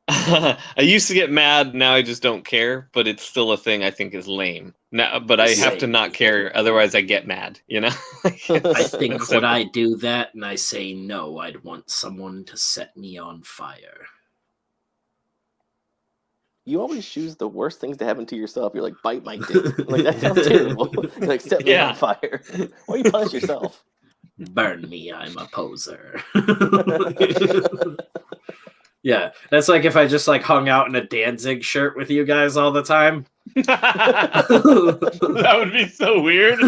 I used to get mad, now I just don't care, but it's still a thing I think is lame. Now, but I have to not care, otherwise I get mad, I think when I do that and I say no, I'd want someone to set me on fire. You always choose the worst things to happen to yourself. You're like, bite my dick. Like, that sounds terrible. You're like, set me on fire. Why you punish yourself? Burn me, I'm a poser. Yeah, that's like if I just like hung out in a Danzig shirt with you guys all the time. That would be so weird.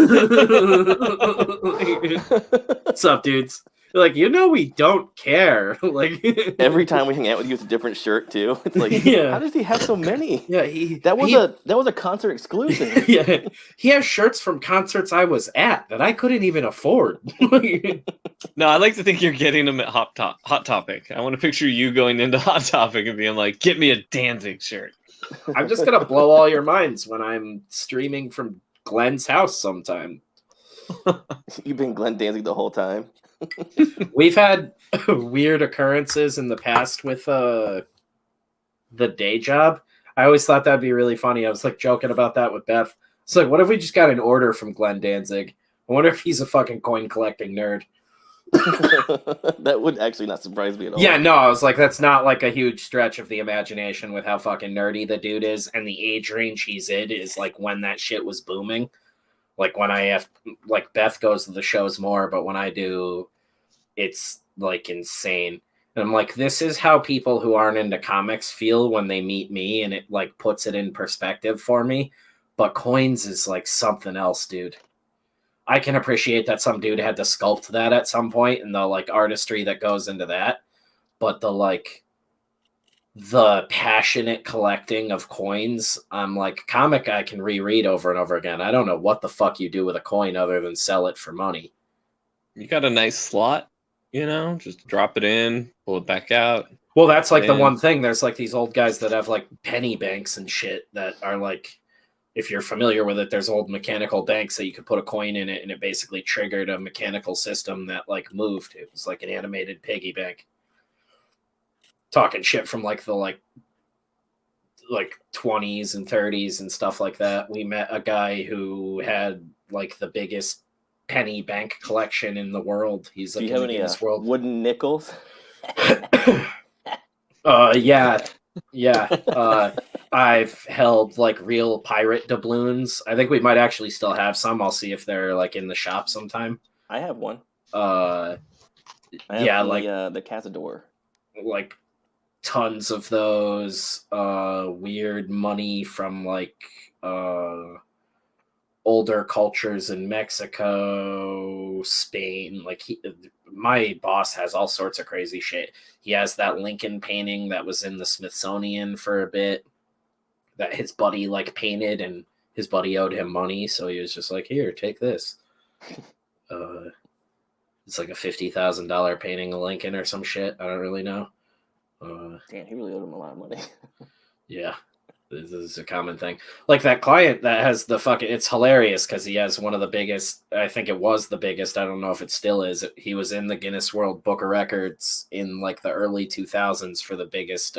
What's up, dudes? Like, we don't care. Like every time we hang out with you, it's a different shirt too. It's like, how does he have so many? Yeah, that was a concert exclusive. Yeah, he has shirts from concerts I was at that I couldn't even afford. No, I like to think you're getting them at Hot Topic. I want to picture you going into Hot Topic and being like, "Get me a Danzig shirt." I'm just gonna blow all your minds when I'm streaming from Glenn's house sometime. You've been Glenn Danzig the whole time. We've had weird occurrences in the past with the day job. I always thought that'd be really funny. I was like joking about that with Beth. It's like, what if we just got an order from Glenn Danzig? I wonder if he's a fucking coin collecting nerd. That would actually not surprise me at all. Yeah, no, I was like, that's not like a huge stretch of the imagination with how fucking nerdy the dude is, and the age range he's in is like when that shit was booming. Like when I have, like Beth goes to the shows more, but when I do, it's like insane. And I'm like, this is how people who aren't into comics feel when they meet me, and it like puts it in perspective for me. But coins is like something else, dude. I can appreciate that some dude had to sculpt that at some point and the like artistry that goes into that. But the passionate collecting of coins, I'm like, comic I can reread over and over again. I don't know what the fuck you do with a coin other than sell it for money. You got a nice slot, just drop it in, pull it back out. Well, that's like the Man. one thing. There's like these old guys that have like penny banks and shit that are like, if you're familiar with it, there's old mechanical banks that you could put a coin in it and it basically triggered a mechanical system that like moved. It was like an animated piggy bank. Talking shit from like the like 20s and 30s and stuff like that. We met a guy who had like the biggest penny bank collection in the world. He's like Do you in have the any Guinness World. wooden nickels? Yeah. I've held like real pirate doubloons. I think we might actually still have some. I'll see if they're like in the shop sometime. I have one. I have yeah, the Cazador. Like tons of those. Weird money from like older cultures in Mexico, Spain. Like my boss has all sorts of crazy shit. He has that Lincoln painting that was in the Smithsonian for a bit that his buddy like painted, and his buddy owed him money, so he was just like, here, take this. It's like a $50,000 painting of Lincoln or some shit. I don't really know. Damn, he really owed him a lot of money. Yeah, this is a common thing. Like that client that has the fucking, it's hilarious because he has one of the biggest, I think it was the biggest, I don't know if it still is. He was in the Guinness World Book of Records in like the early 2000s for the biggest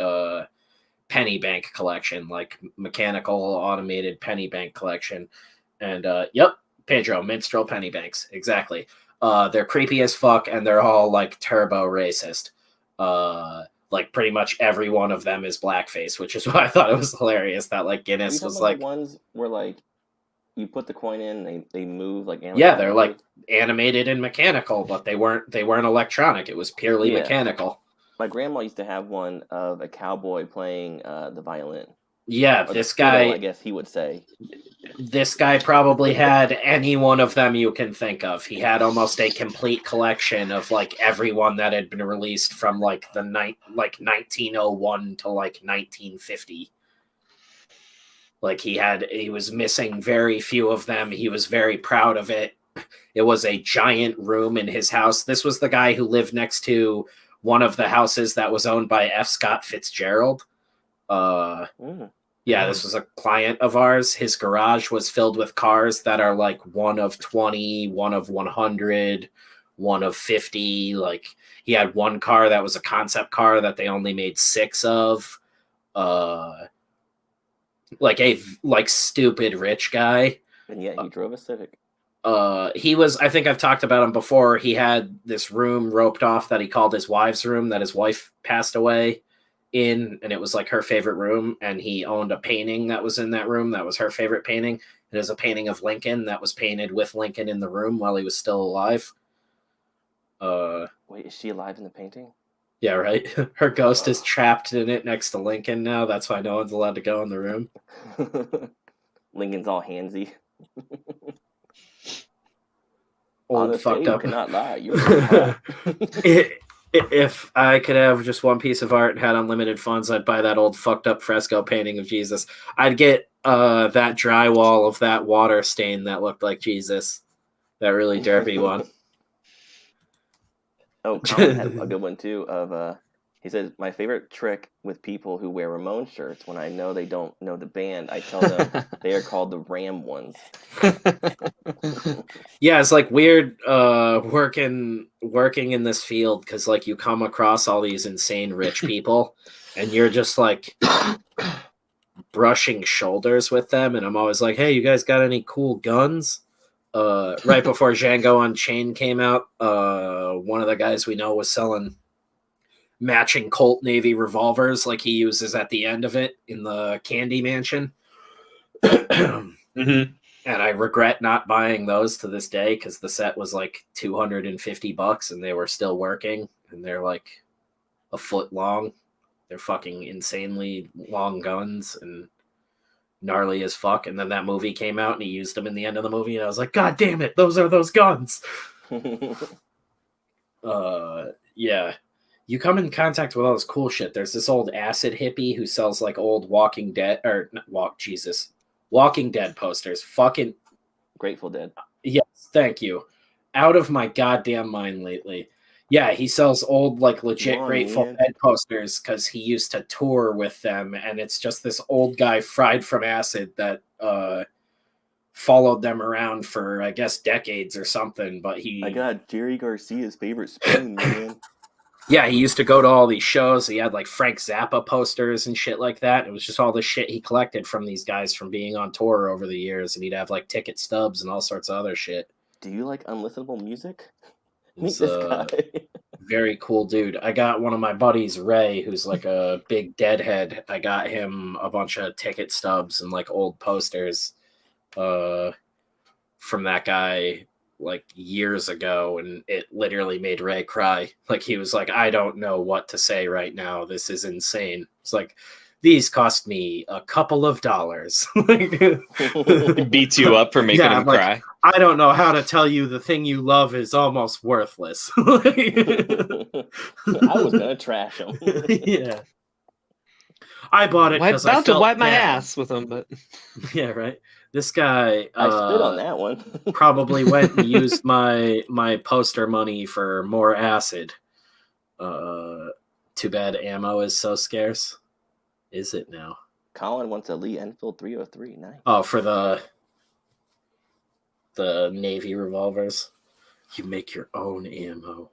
penny bank collection, like mechanical automated penny bank collection. And yep, Pedro, minstrel penny banks, exactly. They're creepy as fuck and they're all like turbo racist. Like pretty much every one of them is blackface, which is why I thought it was hilarious that like Guinness was like the ones where like you put the coin in and they move like yeah, they're like animated and mechanical, but they weren't electronic. It was purely mechanical. My grandma used to have one of a cowboy playing the violin. Yeah, Or this fiddle, guy, I guess he would say. This guy probably had any one of them you can think of. He had almost a complete collection of like everyone that had been released from like the 1901 to like 1950. Like he was missing very few of them. He was very proud of it. It was a giant room in his house. This was the guy who lived next to one of the houses that was owned by F. Scott Fitzgerald. Yeah, this was a client of ours. His garage was filled with cars that are like one of 20, one of 100, one of 50. Like he had one car that was a concept car that they only made 6 of. Like a stupid rich guy. And yet he drove a Civic. He was, I think I've talked about him before. He had this room roped off that he called his wife's room that his wife passed away in, and it was like her favorite room, and he owned a painting that was in that room that was her favorite painting. It is a painting of Lincoln that was painted with Lincoln in the room while he was still alive. Wait, is she alive in the painting? Yeah, right. Her ghost is trapped in it next to Lincoln now. That's why no one's allowed to go in the room. Lincoln's all handsy. Old fucked up. You cannot lie. You're If I could have just one piece of art and had unlimited funds, I'd buy that old fucked up fresco painting of Jesus. I'd get that drywall of that water stain that looked like Jesus. That really derpy one. Oh, Colin had a good one too of he says, my favorite trick with people who wear Ramon shirts, when I know they don't know the band, I tell them they are called the Ram ones. Yeah, it's like weird working in this field because like you come across all these insane rich people and you're just like brushing shoulders with them, and I'm always like, hey, you guys got any cool guns? Right before Django Unchained came out, one of the guys we know was selling matching Colt Navy revolvers like he uses at the end of it in the Candy Mansion. Mm-hmm. And I regret not buying those to this day because the set was like $250 and they were still working, and they're like a foot long. They're fucking insanely long guns and gnarly as fuck. And then that movie came out and he used them in the end of the movie, and I was like, God damn it, those are those guns. Yeah. You come in contact with all this cool shit. There's this old acid hippie who sells like old Walking Dead Walking Dead posters. Fucking Grateful Dead. Yes, thank you. Out of my goddamn mind lately. Yeah, he sells old, like, legit Come on, Grateful man. Dead posters because he used to tour with them, and it's just this old guy fried from acid that followed them around for, I guess, decades or something. But I got Jerry Garcia's favorite spoon, man. yeah, he used to go to all these shows. He had like Frank Zappa posters and shit like that. It was just all the shit he collected from these guys from being on tour over the years, and he'd have like ticket stubs and all sorts of other shit. Do you like unlistenable music? Meet He's this a guy. very cool dude. I got one of my buddies, Ray, who's like a big deadhead. I got him a bunch of ticket stubs and like old posters from that guy like years ago, and it literally made Ray cry. Like he was like, I don't know what to say right now. This is insane. It's like, these cost me a couple of dollars. It beats you up for making Yeah, him like, cry. I don't know how to tell you the thing you love is almost worthless. I was gonna trash him. Yeah. I bought it because I About to felt wipe my bad. ass with him, but Yeah, right. This guy I spit on that one. probably went and used my poster money for more acid. Too bad ammo is so scarce. Is it now? Colin wants a Lee Enfield 303. Nice. Oh, for the Navy revolvers. You make your own ammo.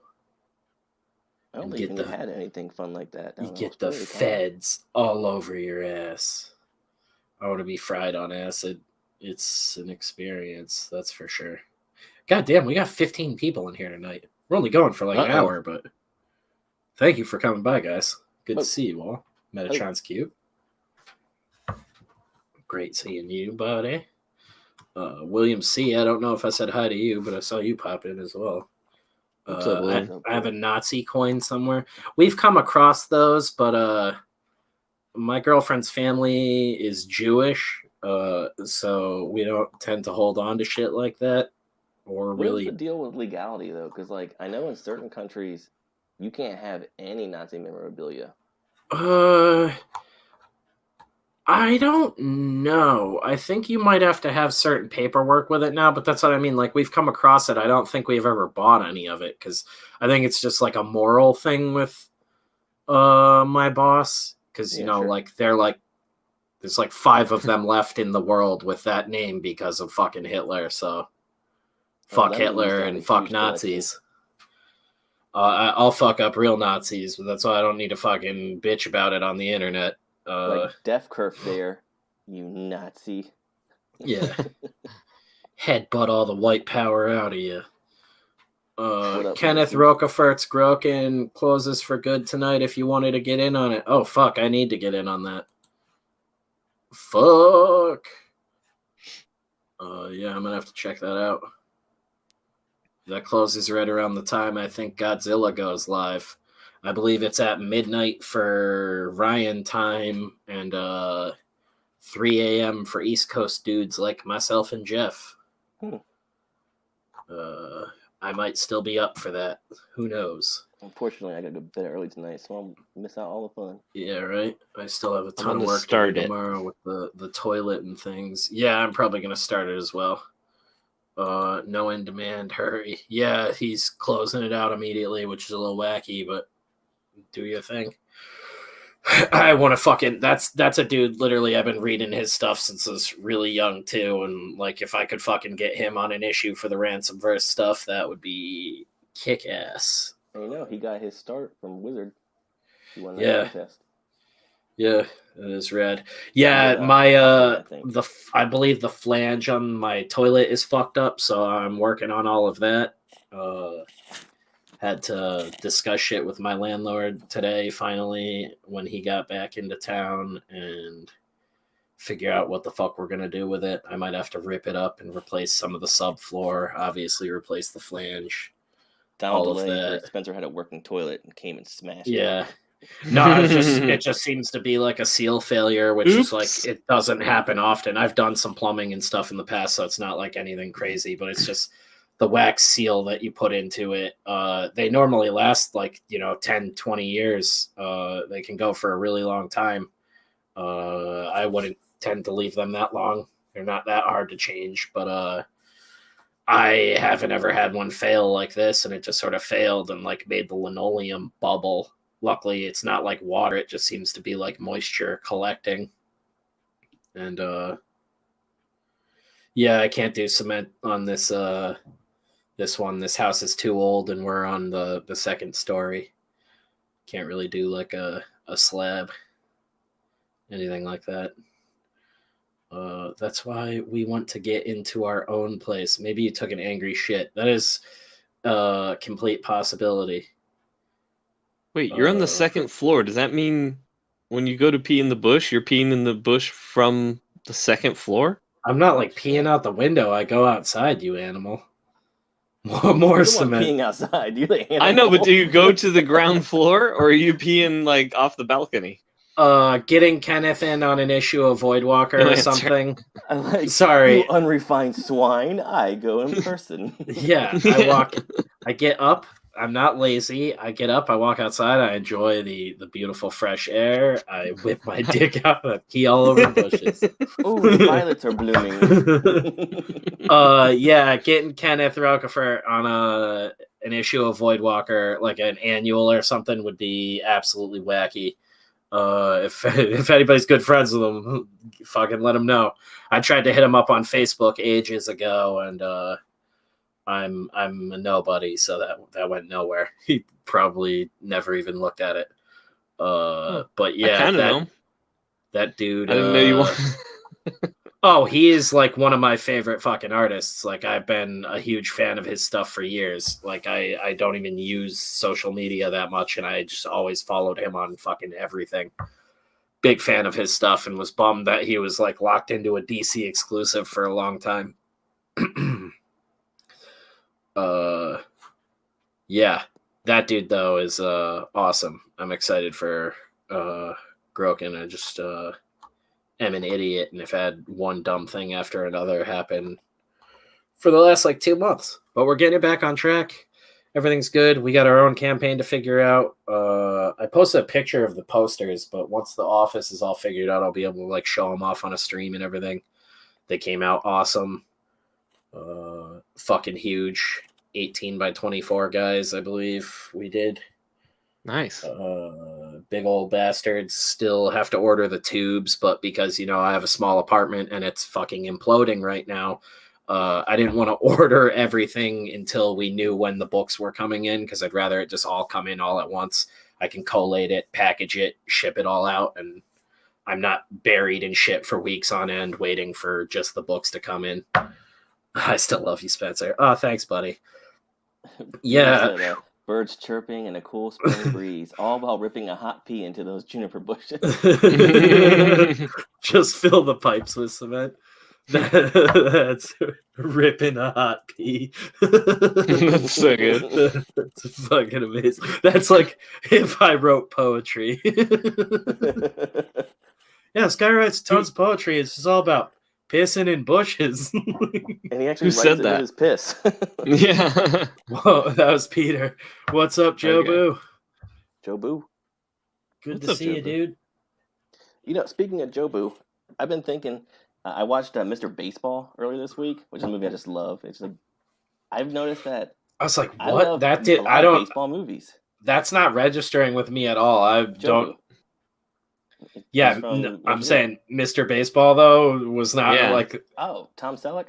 I don't and think get you the- had anything fun like that. You down in get the Australia, Colin. feds all over your ass. I want to be fried on acid. It's an experience, that's for sure. God damn, we got 15 people in here tonight. We're only going for like an Uh-oh. hour, but thank you for coming by, guys. Good Oh. to see you all. Metatron's cute. Great seeing you, buddy. William C., I don't know if I said hi to you, but I saw you pop in as well. What's up, William? I have a Nazi coin somewhere. We've come across those, but my girlfriend's family is Jewish, so we don't tend to hold on to shit like that. Or What's really, the deal with legality though? Because like I know in certain countries you can't have any Nazi memorabilia. I don't know. I think you might have to have certain paperwork with it now, but that's what I mean. Like, we've come across it. I don't think we've ever bought any of it because I think it's just like a moral thing with my boss. Because, you Yeah, know, sure. like, they're like, there's like 5 of them left in the world with that name because of fucking Hitler. So, fuck that means Hitler they have a and huge fuck collection. Nazis. I'll fuck up real Nazis, but that's why I don't need to fucking bitch about it on the internet. Like Def Kerf there, you Nazi. Yeah. Headbutt all the white power out of you. What up, Kenneth Lucy? Roquefort's Groken closes for good tonight if you wanted to get in on it. Oh, fuck. I need to get in on that. Fuck. Yeah, I'm going to have to check that out. That closes right around the time I think Godzilla goes live. I believe it's at midnight for Ryan time and 3 a.m. for East Coast dudes like myself and Jeff. I might still be up for that. Who knows? Unfortunately, I got to go to bed early tonight, so I'll miss out all the fun. Yeah, right? I still have a ton of gonna work to start do it. tomorrow with the toilet and things. Yeah, I'm probably going to start it as well. No in demand, hurry. Yeah, he's closing it out immediately, which is a little wacky, but do your thing. I want to fucking that's a dude. Literally, I've been reading his stuff since I was really young too, and like if I could fucking get him on an issue for the Ransomverse stuff, that would be kick ass. And you know, he got his start from Wizard. He won that Yeah. contest. Yeah, it is rad. Yeah, Yeah, my I think. I believe the flange on my toilet is fucked up, so I'm working on all of that. Had to discuss shit with my landlord today, finally, when he got back into town, and figure out what the fuck we're gonna do with it. I might have to rip it up and replace some of the subfloor, obviously replace the flange. Down all the of lane where that. Spencer had a working toilet and came and smashed it. Yeah. No, it just seems to be like a seal failure, which is like, Oops. it doesn't happen often. I've done some plumbing and stuff in the past, so it's not like anything crazy, but it's just the wax seal that you put into it. They normally last like, 10, 20 years. They can go for a really long time. I wouldn't tend to leave them that long. They're not that hard to change, but I haven't ever had one fail like this, and it just sort of failed and like made the linoleum bubble. Luckily, it's not like water; it just seems to be like moisture collecting. And yeah, I can't do cement on this this one. This house is too old, and we're on the second story. Can't really do like a slab, anything like that. That's why we want to get into our own place. Maybe you took an angry shit. That is a complete possibility. Wait, you're on the second floor. Does that mean when you go to pee in the bush, you're peeing in the bush from the second floor? I'm not like peeing out the window. I go outside, you animal. More You're the one cement. peeing outside. You're the I know, but animal. do you go to the ground floor or are you peeing like off the balcony? Getting Kenneth in on an issue of Voidwalker or That's right. something. I like, Sorry. you unrefined swine. I go in person. Yeah, I get up. I'm not lazy. I get up, I walk outside, I enjoy the beautiful fresh air. I whip my dick out and I pee all over the bushes. Oh, the violets are blooming. Yeah, getting Kenneth Rockefeller on an issue of Voidwalker, like an annual or something, would be absolutely wacky. If anybody's good friends with him, fucking let him know. I tried to hit him up on Facebook ages ago, and I'm a nobody, so that went nowhere. He probably never even looked at it. But yeah, that dude. I didn't know you want. Oh, he is like one of my favorite fucking artists. Like I've been a huge fan of his stuff for years. Like I don't even use social media that much, and I just always followed him on fucking everything. Big fan of his stuff, and was bummed that he was like locked into a DC exclusive for a long time. Yeah, that dude though is awesome. I'm excited for Groken. I just am an idiot and have had one dumb thing after another happen for the last like 2 months. But we're getting it back on track. Everything's good. We got our own campaign to figure out. I posted a picture of the posters, but once the office is all figured out, I'll be able to like show them off on a stream and everything. They came out awesome. Fucking huge. 18 by 24 guys, I believe we did. Nice. Big old bastards. Still have to order the tubes, but because, you know, I have a small apartment and it's fucking imploding right now, I didn't want to order everything until we knew when the books were coming in, because I'd rather it just all come in all at once. I can collate it, package it, ship it all out, and I'm not buried in shit for weeks on end waiting for just the books to come in. I still love you, Spencer. Oh, thanks, buddy. Yeah. Birds chirping and a cool spring breeze, all while ripping a hot pee into those juniper bushes. Just fill the pipes with cement. That's ripping a hot pee. That's so good. That's fucking amazing. That's like if I wrote poetry. Yeah, Sky writes tons of poetry. It's just all about pissing in bushes. And he actually Who writes said it that? with his piss. Yeah. Whoa, that was Peter. What's up, Joe Okay. Boo? Joe Boo. Good What's to up, see Joe you, Boo? dude. You know, speaking of Joe Boo, I've been thinking. I watched Mr. Baseball earlier this week, which is a movie I just love. It's like I've noticed that I was like, I what? love That did a lot I of don't baseball movies. That's not registering with me at all. I Joe don't Boo. Yeah, He's from- I'm saying Mr. Baseball though was not Yeah. like Oh, Tom Selleck.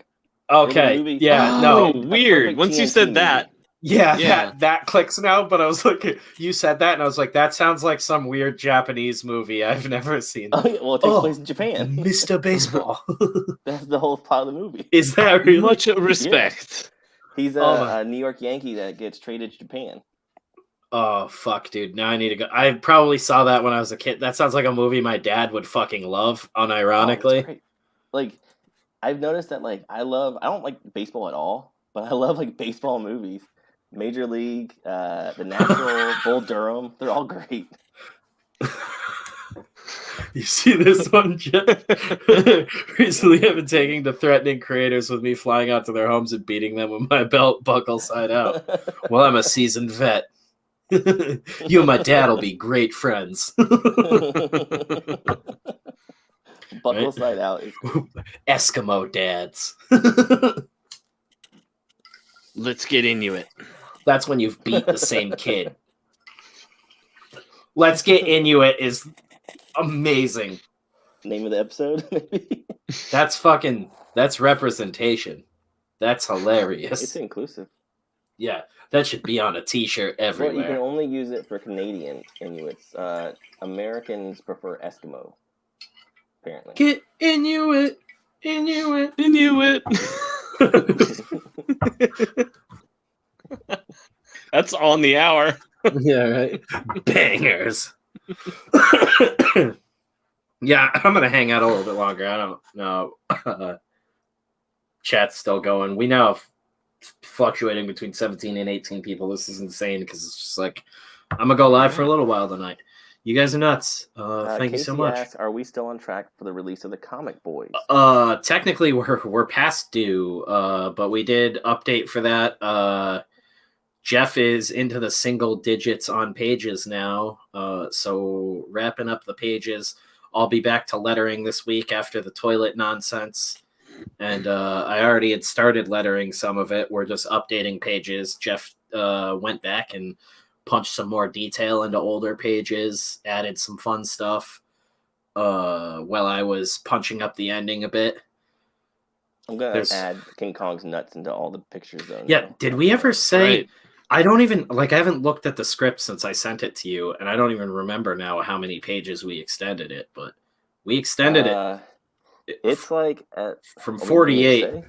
okay. movie- Yeah, Oh, no. A weird. perfect Once you TNT said movie. that, Yeah, Yeah. that clicks now, but I was like, you said that and I was like, that sounds like some weird Japanese movie I've never seen. Oh, yeah, well, it takes Oh, place in Japan. Mr. Baseball. That's the whole plot of the movie. Is that really? much respect. He's Oh, my- a New York Yankee that gets traded to Japan. Oh, fuck, dude. Now I need to go. I probably saw that when I was a kid. That sounds like a movie my dad would fucking love, Oh, it's unironically. great. Like, I've noticed that, like, I don't like baseball at all, but I love, like, baseball movies. Major League, The Natural, Bull Durham, they're all great. You see this one, Jeff? Recently, I've been taking to threatening creators with me flying out to their homes and beating them with my belt buckle side out. Well, I'm a seasoned vet. You and my dad will be great friends. Buckle side out is Eskimo dads. Let's get into it. That's when you've beat the same kid. Let's get into it is amazing. Name of the episode, maybe. That's representation. That's hilarious. It's inclusive. Yeah, that should be on a t-shirt Well, everywhere. you can only use it for Canadian Inuits. Americans prefer Eskimo, apparently. Get Inuit, Inuit. Inuit. That's on the hour. Yeah, right. Bangers. Yeah, I'm gonna hang out a little bit longer. I don't know. Chat's still going. We now have fluctuating between 17 and 18 people. This is insane because it's just like I'm gonna go live for a little while tonight. You guys are nuts. Thank you so Casey much. asks, are we still on track for the release of the Comic Boys? Technically we're past due, but we did update for that. Jeff is into the single digits on pages now, so wrapping up the pages. I'll be back to lettering this week after the toilet nonsense, and I already had started lettering some of it. We're just updating pages. Jeff went back and punched some more detail into older pages, added some fun stuff while I was punching up the ending a bit. I'm going to add King Kong's nuts into all the pictures, though. Yeah, now. did we ever say... Right. I don't even... Like, I haven't looked at the script since I sent it to you, and I don't even remember now how many pages we extended it, but we extended it. It's like... from 48.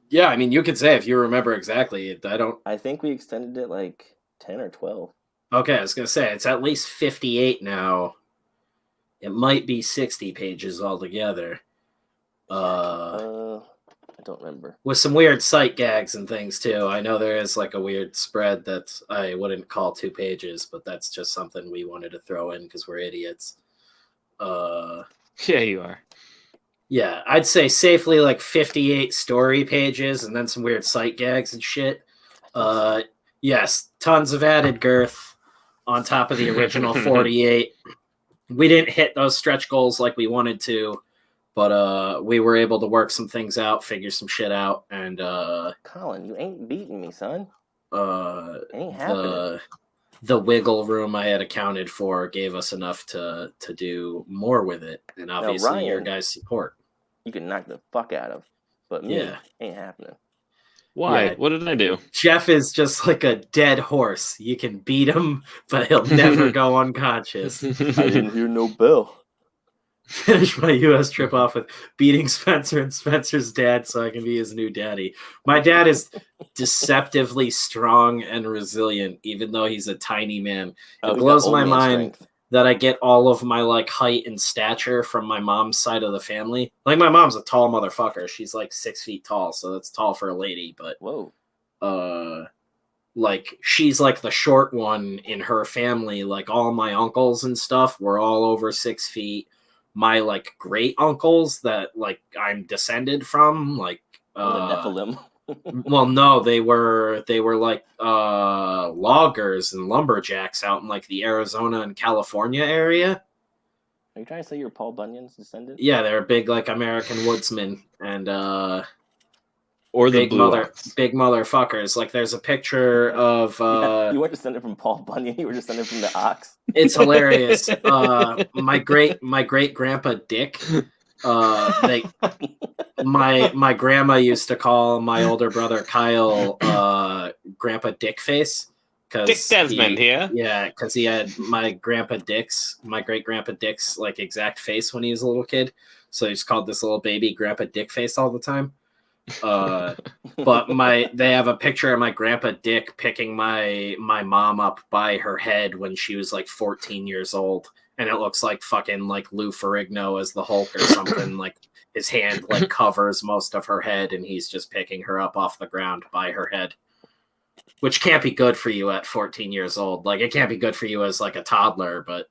Yeah, I mean, you could say if you remember exactly. I think we extended it like 10 or 12. Okay, I was going to say, it's at least 58 now. It might be 60 pages altogether. I don't remember. With some weird sight gags and things, too. I know there is like a weird spread that I wouldn't call 2 pages, but that's just something we wanted to throw in because we're idiots. Yeah, you are. Yeah, I'd say safely like 58 story pages and then some weird sight gags and shit. Yes, tons of added girth on top of the original 48. We didn't hit those stretch goals like we wanted to, but we were able to work some things out, figure some shit out, and Colin, you ain't beating me, son. Ain't happening. The wiggle room I had accounted for gave us enough to do more with it, and obviously Ryan, your guys' support. You can knock the fuck out of, but me, ain't happening. Why? Yeah. What did I do? Jeff is just like a dead horse. You can beat him, but he'll never go unconscious. I didn't hear no bell. Finish my U.S. trip off with beating Spencer and Spencer's dad so I can be his new daddy. My dad is deceptively strong and resilient, even though he's a tiny man. It blows my mind that I get all of my like height and stature from my mom's side of the family. Like my mom's a tall motherfucker. She's like 6 feet tall, so that's tall for a lady. But like she's like the short one in her family. Like all my uncles and stuff were all over 6 feet. My like great uncles that like I'm descended from, like the Nephilim. Well, no, they were like loggers and lumberjacks out in like the Arizona and California area. Are you trying to say you're Paul Bunyan's descendant? Yeah, they're big like American woodsmen and or the big motherfuckers. Like there's a picture of you weren't descended from Paul Bunyan, you were descended from the ox. It's hilarious. My great grandpa Dick. My grandma used to call my older brother Kyle Grandpa Dickface. Dick Desmond here. Yeah, because he had my great grandpa Dick's like exact face when he was a little kid. So he just called this little baby Grandpa Dickface all the time. But they have a picture of my grandpa Dick picking my mom up by her head when she was like 14 years old, and it looks like fucking like Lou Ferrigno as the Hulk or something. Like his hand like covers most of her head, and he's just picking her up off the ground by her head, which can't be good for you at 14 years old. Like it can't be good for you as like a toddler, but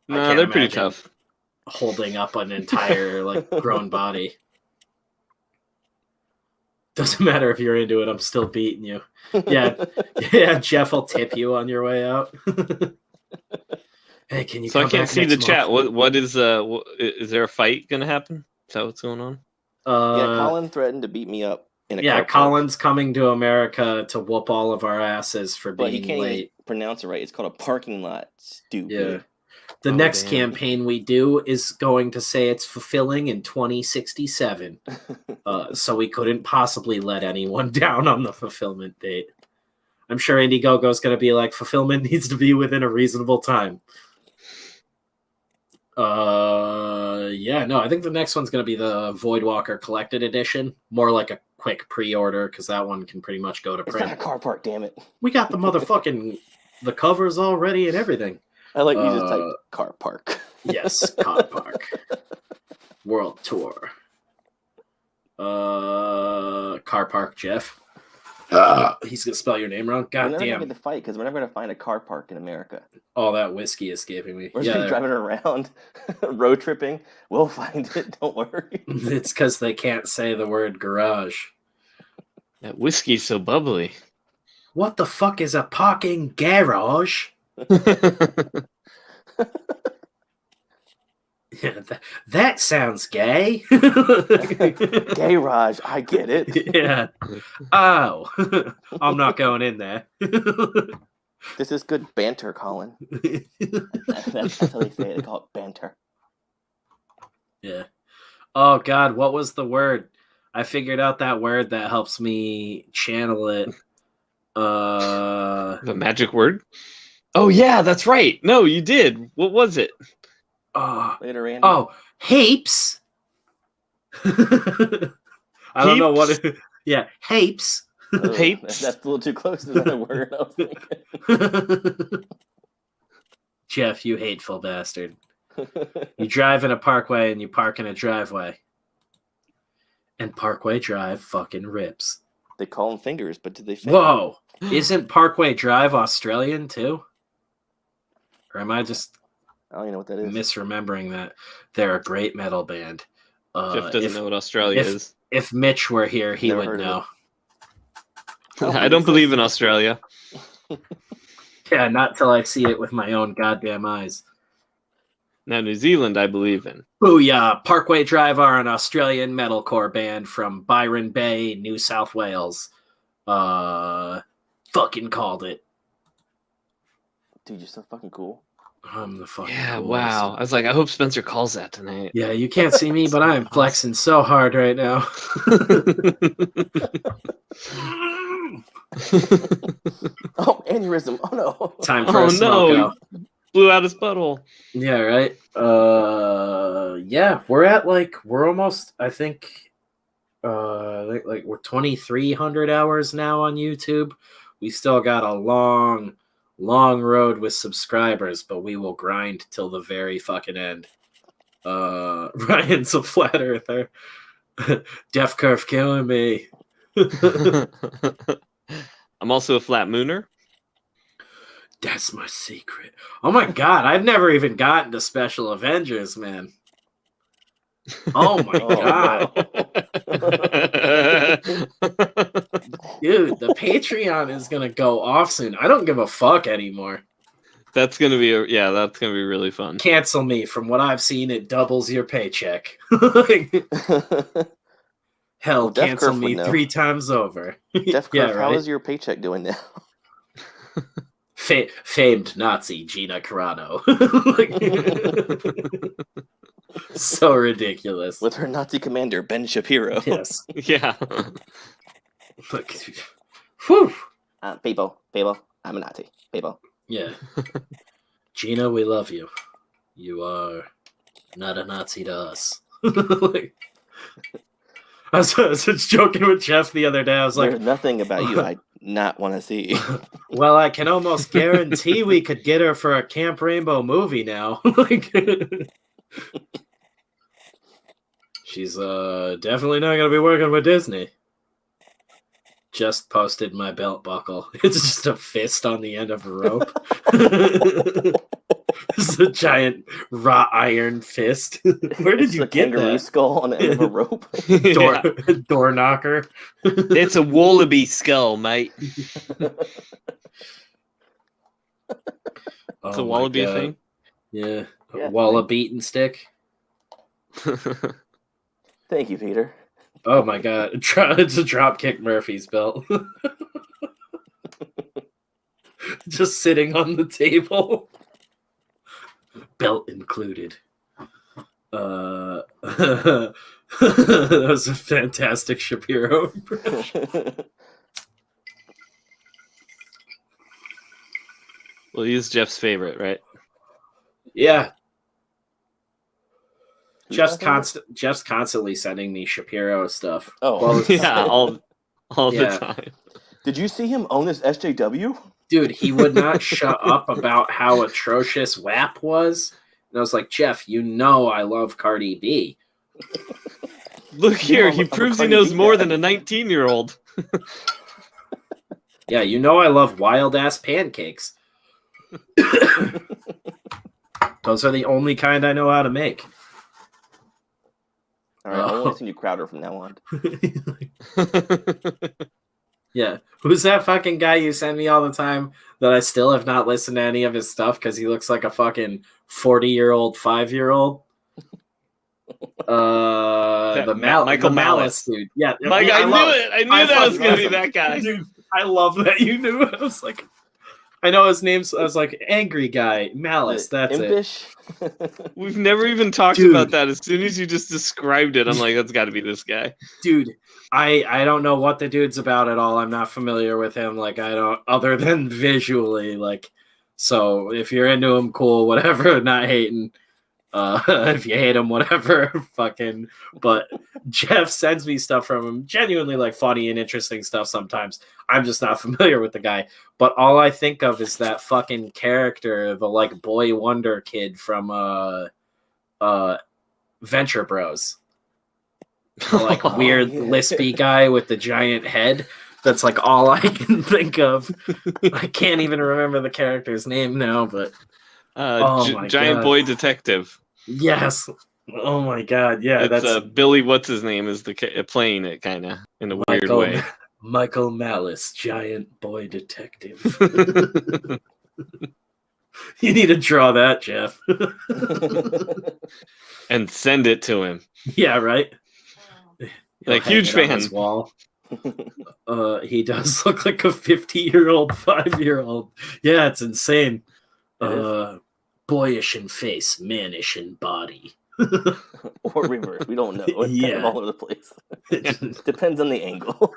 no, they're pretty tough. Holding up an entire like grown body. Doesn't matter if you're into it, I'm still beating you. Yeah, Jeff will tip you on your way out. Hey, can you? So come I can't back see next the month? chat. What is is there a fight gonna happen? Is that what's going on? Yeah, Colin threatened to beat me up in a Yeah, car park. Colin's coming to America to whoop all of our asses for But he being can't even late. pronounce it right. It's called a parking lot. Stupid. Yeah. The Oh, next damn. campaign we do is going to say it's fulfilling in 2067. So we couldn't possibly let anyone down on the fulfillment date. I'm sure Indiegogo's going to be like, fulfillment needs to be within a reasonable time. I think the next one's going to be the Voidwalker Collected Edition. More like a quick pre-order, because that one can pretty much go to It's print. not a car park, damn it. We got the motherfucking... the covers already and everything. I like you just typed car park. Yes, car park. World tour. Car park Jeff. He's gonna spell your name wrong. We're God never damn. gonna get the fight because we're never gonna find a car park in America. All that whiskey escaping me. We're just driving around, road tripping. We'll find it. Don't worry. It's because they can't say the word garage. That whiskey's so bubbly. What the fuck is a parking garage? Yeah, that sounds gay. Garage, I get it. Yeah. Oh, I'm not going in there. This is good banter, Colin. That's how they say it. They call it banter. Yeah. Oh God, what was the word? I figured out that word that helps me channel it. The magic word? Oh yeah, that's right. No, you did. What was it? Later, Randy. Oh, heaps. I don't know what it, yeah, heaps. Oh, Heaps? That's a little too close to that word. I was thinking. Jeff, you hateful bastard. You drive in a parkway and you park in a driveway. And Parkway Drive fucking rips. They call them fingers, but did they fit? Whoa. Isn't Parkway Drive Australian too? Or am I just I don't even know what that is. misremembering that? They're a great metal band. Jeff doesn't know what Australia is. If Mitch were here, he Never would heard of know. I don't believe in Australia. Yeah, not till I see it with my own goddamn eyes. Now, New Zealand, I believe in. Booyah! Parkway Drive are an Australian metalcore band from Byron Bay, New South Wales. Fucking called it. Dude, you're so fucking cool. I'm the fucking Yeah, coolest. wow. I was like, I hope Spencer calls that tonight. Yeah, you can't see me, but I'm flexing so hard right now. Oh, aneurysm. Oh no. Time for Oh a smoke no, out. he blew out his butthole. Yeah, right. Yeah, we're almost. I think, like we're 2,300 hours now on YouTube. We still got a long road with subscribers, but we will grind till the very fucking end. Ryan's a flat earther. Def Curve killing me. I'm also a flat mooner. That's my secret. Oh my god, I've never even gotten to Special Avengers, man. Oh my god. Dude, the Patreon is gonna go off soon. I don't give a fuck anymore. That's gonna be that's gonna be really fun. Cancel me. From what I've seen, it doubles your paycheck. Hell, Well, Death cancel Curve me would know. 3 times over. Def Yeah, Curve, right. how is your paycheck doing now? Famed Nazi Gina Carano. So ridiculous. With her Nazi commander, Ben Shapiro. Yes. Yeah. Look. Whew. People, I'm a Nazi. People. Yeah. Gina, we love you. You are not a Nazi to us. Like, I was just joking with Jeff the other day. I was like, There's nothing about you I not want to see. well, I can almost guarantee we could get her for a Camp Rainbow movie now. Like, she's definitely not going to be working with Disney. Just posted my belt buckle. It's just a fist on the end of a rope. It's a giant wrought iron fist. Where did It's you a get kangaroo that? skull on the end of a rope. Door knocker. It's a wallaby skull, mate. It's a wallaby a thing. Yeah. Yeah, Walla beaten stick. Thank you, Peter. Oh my god. It's a Dropkick Murphy's belt. Just sitting on the table. Belt included. That was a fantastic Shapiro impression. Well, he's Jeff's favorite, right? Yeah. Who's Jeff's my favorite? Jeff's constantly sending me Shapiro stuff. Oh, Well, it's- Yeah, all Yeah. the time. did you see him own this SJW? Dude, he would not shut up about how atrocious WAP was. And I was like, Jeff, you know I love Cardi B. Look here, he I'm a proves he Cardi knows B more guy. than a 19-year-old. Yeah, you know I love wild ass pancakes. Those are the only kind I know how to make. All right, I'll only send you Crowder from now on. Yeah. Who's that fucking guy you send me all the time that I still have not listened to any of his stuff because he looks like a fucking 40-year-old, 5-year-old? Michael Malice dude. Yeah. Mike, I knew it. I knew that was going to be that guy. Dude, I love that you knew it. I was like, I know his name's, I was like, Angry Guy, Malice, that's it. Impish. We've never even talked Dude. about that. As soon as you just described it, I'm like, that's got to be this guy. Dude, I don't know what the dude's about at all. I'm not familiar with him. Like, I don't, other than visually, like, so if you're into him, cool, whatever, not hating. If you hate him, whatever, fucking. But Jeff sends me stuff from him, genuinely like funny and interesting stuff sometimes. I'm just not familiar with the guy. But all I think of is that fucking character, the like boy wonder kid from Venture Bros. The, like weird lispy guy with the giant head. That's like all I can think of. I can't even remember the character's name now, but oh my Giant God. Boy Detective. yes. Oh my God. Yeah, It's that's Billy. What's his name? Is the playing it kind of in a weird way. Michael Malice, Giant Boy Detective. You need to draw that, Jeff. And send it to him. Yeah, right. Like, He'll hang huge it on fan. his wall. He does look like a 50-year-old, 5-year-old. Yeah, it's insane. Boyish in face, mannish in body. Or reverse. We don't know. It's kind Yeah. of all over the place. Depends on the angle.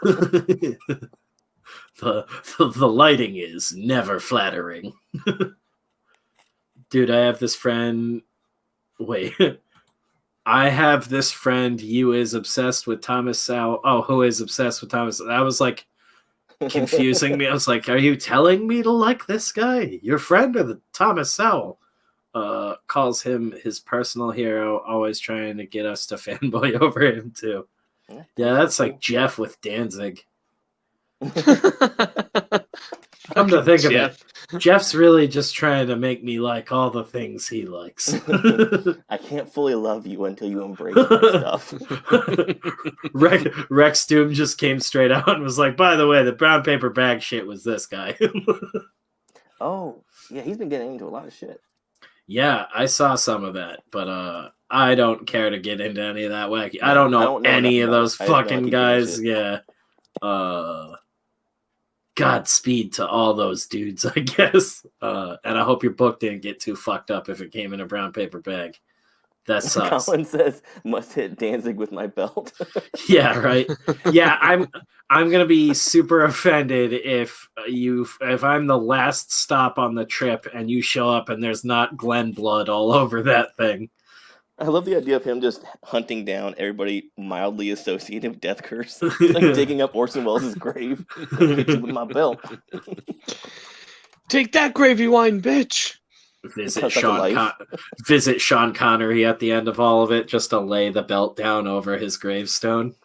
The lighting is never flattering. Dude, I have this friend. Wait. I have this friend. You is obsessed with Thomas Sowell. Oh, who is obsessed with Thomas? That was like confusing me. I was like, are you telling me to like this guy? Your friend or the Thomas Sowell? Calls him his personal hero, always trying to get us to fanboy over him too. Yeah, that's like Jeff with Danzig. Come to think of it, Jeff's really just trying to make me like all the things he likes. I can't fully love you until you embrace my stuff. Rex Doom just came straight out and was like, by the way, the brown paper bag shit was this guy. Oh, yeah, he's been getting into a lot of shit. Yeah, I saw some of that, but I don't care to get into any of that wacky. I don't know any of those fucking guys. Yeah. Godspeed to all those dudes, I guess. And I hope your book didn't get too fucked up if it came in a brown paper bag. That sucks. Colin says, must hit Danzig with my belt. Yeah, right. Yeah, I'm gonna be super offended if I'm the last stop on the trip and you show up and there's not Glenn blood all over that thing. I love the idea of him just hunting down everybody mildly associated with Death Curse. Like digging up Orson Welles' grave. Hit you with my belt. Take that gravy wine, bitch. Visit Sean Connery at the end of all of it just to lay the belt down over his gravestone.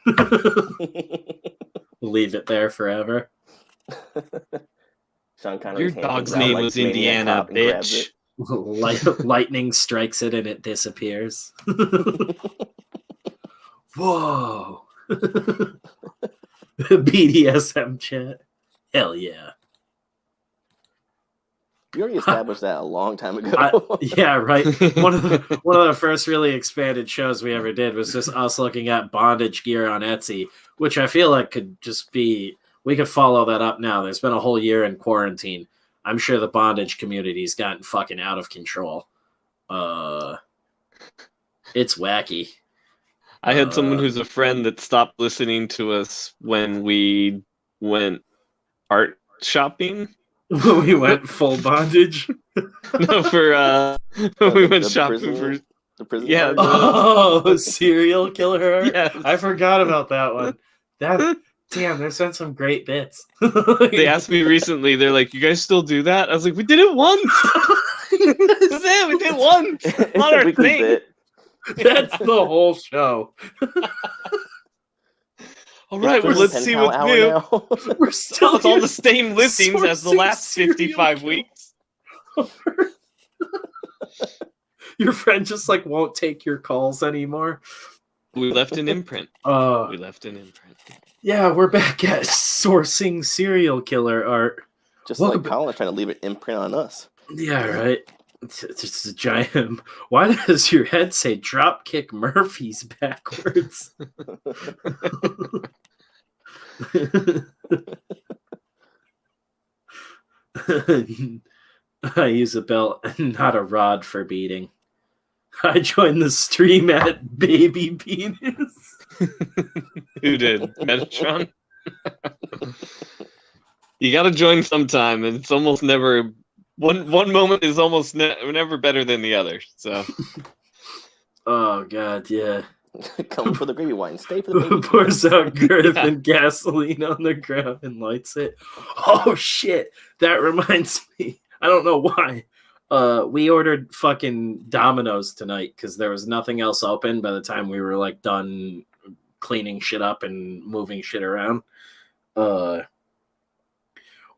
Leave it there forever. Sean Connery. Your dog's name was Indiana, bitch. Lightning strikes it and it disappears. Whoa. BDSM chat. Hell yeah. We already established that a long time ago. Yeah, right. One of the first really expanded shows we ever did was just us looking at bondage gear on Etsy, which I feel like could just be. We could follow that up now. There's been a whole year in quarantine. I'm sure the bondage community's gotten fucking out of control. It's wacky. I had someone who's a friend that stopped listening to us when we went art shopping. We went full bondage. No, for we went shopping for the prison. Yeah. art. Oh, serial killer art? Yes. I forgot about that one. Damn, there's been some great bits. They asked me recently, they're like, you guys still do that? I was like, we did it once. That's it, we did it once. It's On a our weekly thing. bit. That's the whole show. All right, well, It's let's see 10 what's hour new. now. We're still It's all here the same listings as the sourcing last serial 55 killer. weeks. Your friend just like won't take your calls anymore. We left an imprint. Uh, We left an imprint. yeah, we're back at sourcing serial killer art. Just Welcome like Colin is trying to leave an imprint on us. Yeah, right. It's just a giant. Why does your head say Dropkick Murphys backwards? I use a belt and not a rod for beating. I joined the stream at Baby Penis. Who did? Metatron? You gotta join sometime, and it's almost never... One moment is almost never better than the other, so... Oh, God, yeah. Come for the gravy wine. Stay for the baby. Pours out girth and gasoline on the ground and lights it. Oh, shit. That reminds me. I don't know why. We ordered fucking Domino's tonight because there was nothing else open by the time we were like done cleaning shit up and moving shit around.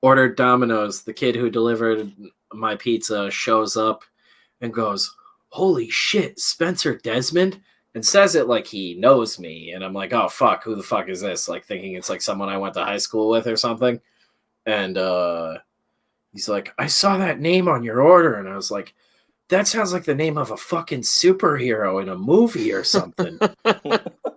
Ordered Domino's. The kid who delivered my pizza shows up and goes, "Holy shit, Spencer Desmond?" And says it like he knows me. And I'm like, oh, fuck, who the fuck is this? Like thinking it's like someone I went to high school with or something. And he's like, "I saw that name on your order." And I was like, that sounds like the name of a fucking superhero in a movie or something.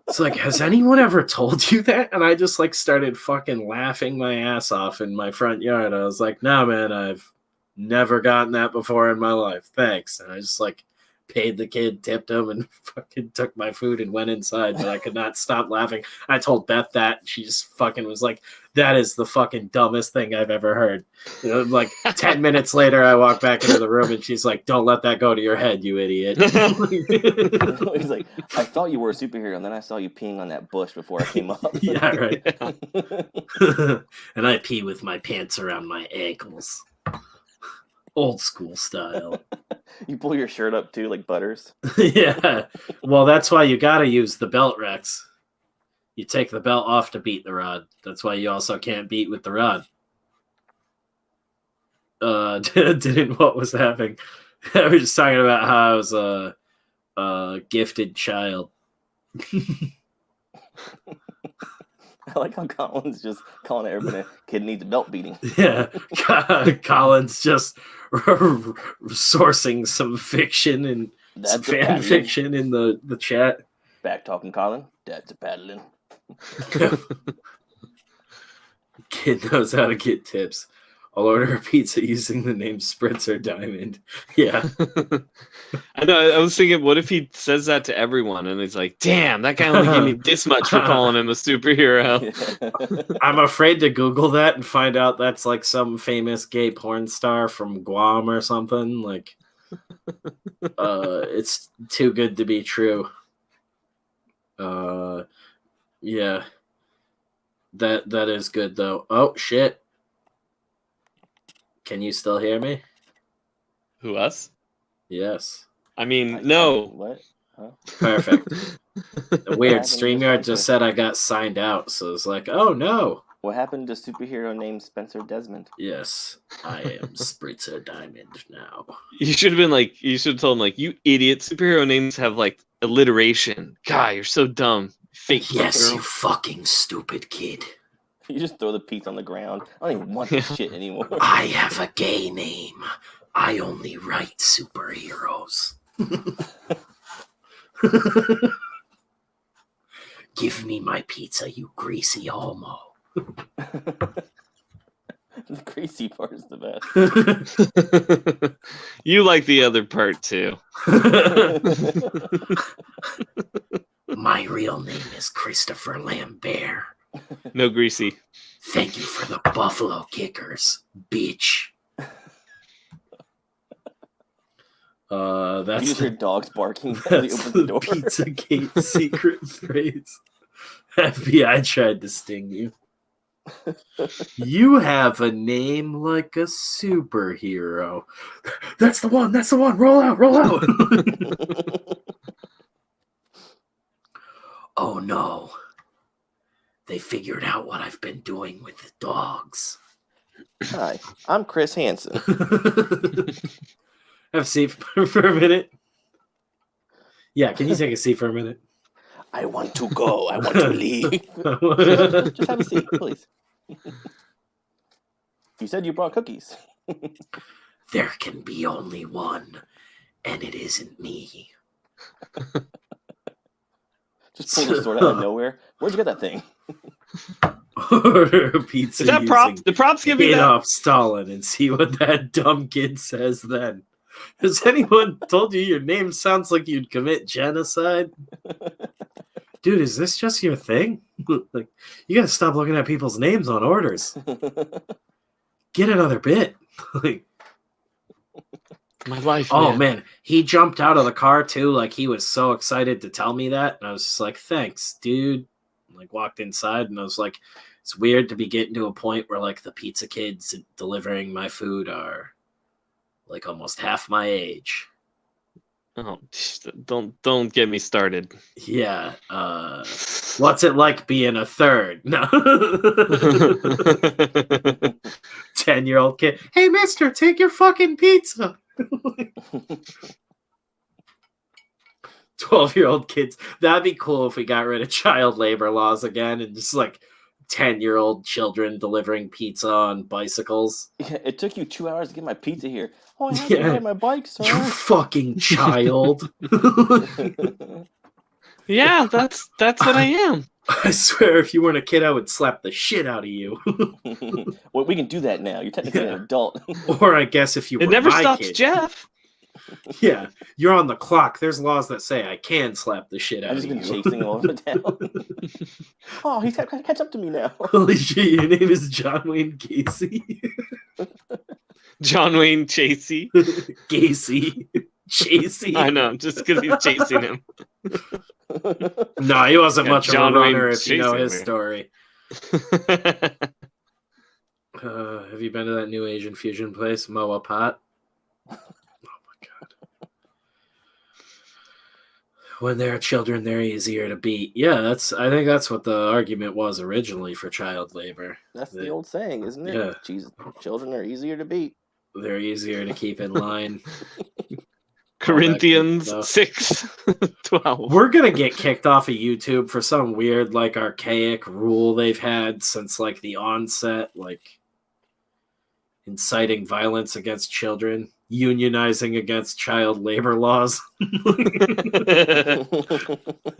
It's like, has anyone ever told you that? And I just like started fucking laughing my ass off in my front yard. I was like, "Nah, man, I've never gotten that before in my life. Thanks." And I just like paid the kid, tipped him, and fucking took my food and went inside. But I could not stop laughing. I told Beth that. She just fucking was like, "That is the fucking dumbest thing I've ever heard." You know, like 10 minutes later, I walk back into the room and she's like, "Don't let that go to your head, you idiot." He's like, "I thought you were a superhero, and then I saw you peeing on that bush before I came up." Yeah, right. And I pee with my pants around my ankles. Old school style. You pull your shirt up too, like Butters. Yeah. Well, that's why you gotta use the belt, Rex. You take the belt off to beat the rod. That's why you also can't beat with the rod. What was happening? I was just talking about how I was a gifted child. I like how Colin's just calling everybody a kid needs a belt beating. Yeah, Colin's just sourcing some fiction and some That's a fan paddling. fiction in the chat. Back talking, Colin. That's a paddling. Kid knows how to get tips. I'll order a pizza using the name Spritzer Diamond. Yeah. I know. I was thinking, what if he says that to everyone, and he's like, "Damn, that guy only gave me this much for calling him a superhero." I'm afraid to Google that and find out that's like some famous gay porn star from Guam or something. Like, it's too good to be true. Yeah. That is good though. Oh shit. Can you still hear me? Who, us? Yes. I mean, no. What? Huh? Perfect. The weird happened to StreamYard Spencer? just said I got signed out, so it's like, oh no. What happened to superhero named Spencer Desmond? Yes, I am Spritzer Diamond now. You should have been like, you should have told him, like, "You idiot, superhero names have like alliteration. God, you're so dumb. Fake Yes, girl." you fucking stupid kid. You just throw the pizza on the ground. I don't even want this shit anymore. I have a gay name. I only write superheroes. Give me my pizza, you greasy homo. The greasy part is the best. You like the other part too. My real name is Christopher Lambert. No greasy. Thank you for the buffalo kickers, bitch. That's Use your dogs barking as you that's open the the door. Pizzagate secret phrase. FBI tried to sting you. You have a name like a superhero. That's the one. That's the one. Roll out. Roll out. Oh no. They figured out what I've been doing with the dogs. Hi, I'm Chris Hansen. Have a seat for a minute. Yeah, can you take a seat for a minute? I want to go. I want to leave. Just have a seat, please. You said you brought cookies. There can be only one, and it isn't me. Just pull the sword out of nowhere. Where'd you get that thing? Order a pizza. Is that props? The props give me Get that. off Stalin and see what that dumb kid says then. Has anyone told you your name sounds like you'd commit genocide? Dude, is this just your thing? Like, you gotta stop looking at people's names on orders. Get another bit. Like, My life. oh man, he jumped out of the car too. Like he was so excited to tell me that, and I was just like, "Thanks, dude." Like walked inside, and I was like, "It's weird to be getting to a point where like the pizza kids delivering my food are like almost half my age." Oh, don't get me started. Yeah. What's it like being a third? No. 10-year-old kid. Hey, mister, take your fucking pizza. 12-year-old kids. That'd be cool if we got rid of child labor laws again and just like 10-year-old children delivering pizza on bicycles. Yeah, it took you 2 hours to get my pizza here. Oh, I had Yeah. to ride my bike, sir. You fucking child. Yeah, that's what I am. I swear, if you weren't a kid, I would slap the shit out of you. Well, we can do that now. You're technically an adult. Or I guess if you were It never my stops kid. Jeff. Yeah, you're on the clock. There's laws that say I can slap the shit out I've of just been you. chasing him all over town. Oh, he's got to catch up to me now. Holy shit, your name is John Wayne Gacy. John Wayne Chasey. Gacy. Chasey. I know, just because he's chasing him. No, he wasn't Yeah, much John of a runner Wayne if you know chasing his me. story. Have you been to that new Asian fusion place, Moa Pot? Oh my god. When they're children, they're easier to beat. Yeah, I think that's what the argument was originally for child labor. That's the old saying, isn't it? Yeah. Jesus, children are easier to beat. They're easier to keep in line. Corinthians stuff. 6:12. We're gonna get kicked off of YouTube for some weird, like, archaic rule they've had since, like, the onset, like, inciting violence against children, unionizing against child labor laws.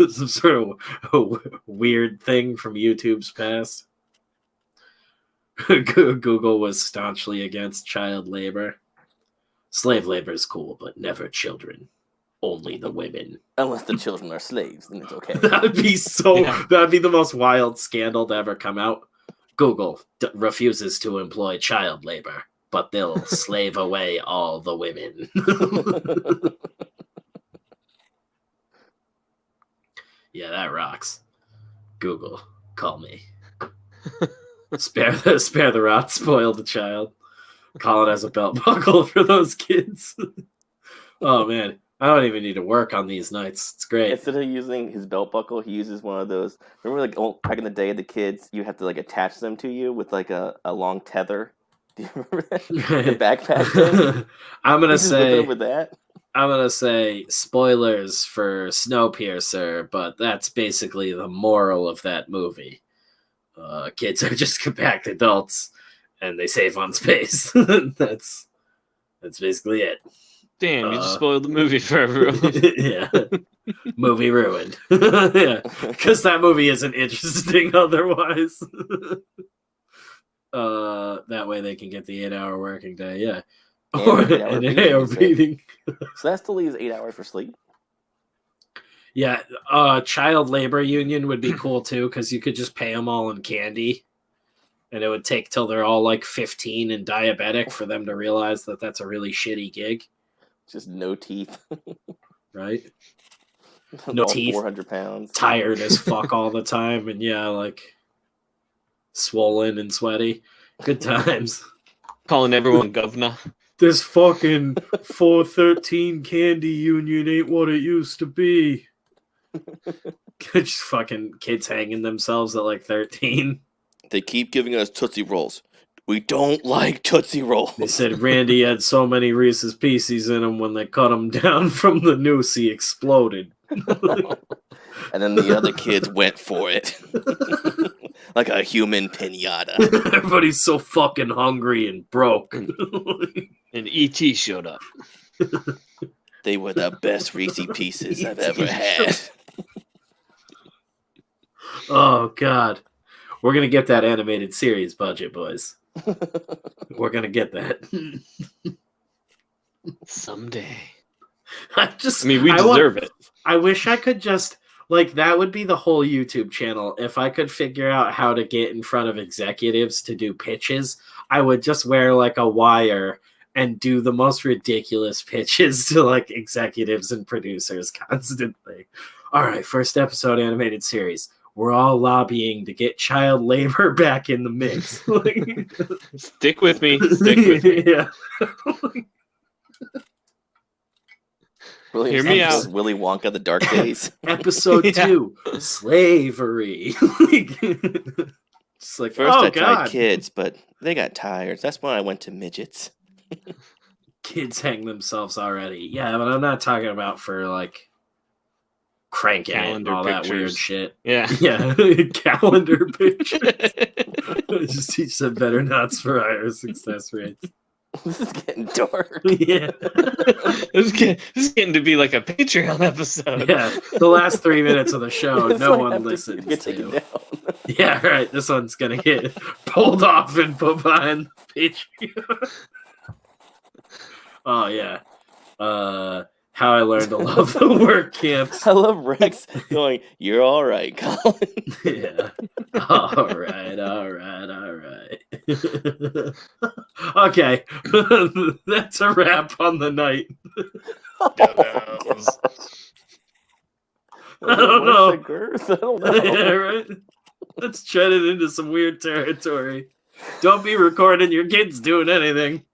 Some sort of weird thing from YouTube's past. Google was staunchly against child labor. Slave labor is cool, but never children. Only the women. Unless the children are slaves, then it's okay. That'd be that'd be the most wild scandal to ever come out. Google refuses to employ child labor, but they'll slave away all the women. Yeah, that rocks. Google, call me. Spare the rot, spoil the child. Colin has a belt buckle for those kids. Oh man, I don't even need to work on these nights. It's great. Instead of using his belt buckle, he uses one of those. Remember, like back in the day, the kids, you have to like attach them to you with like a long tether. Do you remember that? The backpack thing. I'm gonna He's just whipping say them with that. I'm gonna say spoilers for Snowpiercer, but that's basically the moral of that movie. Kids are just compact adults, and they save on space. That's basically it. Damn, you just spoiled the movie for everyone. Yeah, movie ruined. Yeah, because that movie isn't interesting otherwise. That way they can get the 8-hour working day. Yeah, or And 8-hour an beating, 8-hour you said? beating. So that still leaves 8 hours for sleep. Yeah, child labor union would be cool too, because you could just pay them all in candy, and it would take till they're all like 15 and diabetic for them to realize that that's a really shitty gig, Just no teeth. right? No All teeth, 400 pounds. tired as fuck all the time, and yeah, like swollen and sweaty. Good times. Calling everyone governor. This fucking 413 candy union ain't what it used to be. Just fucking kids hanging themselves at like 13. They keep giving us Tootsie Rolls. We don't like Tootsie Rolls. They said Randy had so many Reese's Pieces in him when they cut him down from the noose, he exploded. And then the other kids went for it. Like a human pinata. Everybody's so fucking hungry and broke. And E.T. showed up. They were the best Reese's Pieces I've ever had. Oh, God. We're going to get that animated series budget, boys. We're going to get that. Someday. I mean, we deserve it. I wish I could just, like, that would be the whole YouTube channel. If I could figure out how to get in front of executives to do pitches, I would just wear, like, a wire and do the most ridiculous pitches to, like, executives and producers constantly. All right, first episode animated series. We're all lobbying to get child labor back in the mix. Stick with me. Stick with me. Yeah. Really Hear me out. Willy Wonka, The Dark Days. Episode Yeah. 2, slavery. Just like, First oh, I tried God. kids, but they got tired. That's when I went to midgets. Kids hang themselves already. Yeah, but I'm not talking about for, like, cranking it and Calendar all that weird pictures. shit. Yeah. Yeah, calendar pictures. Just teach them better knots for higher success rates. This is getting dark. Yeah. This is getting to be like a Patreon episode. Yeah, the last 3 minutes of the show, This no might one have to listens get taken to. down. Yeah, right. This one's gonna get pulled off and put behind the Patreon. Oh yeah. How I learned to love the work camps. I love Rex going, "You're all right, Colin." Yeah. All right. Okay. That's a wrap on the night. I don't know. The girth? I don't know. Yeah, right? Let's tread it into some weird territory. Don't be recording your kids doing anything.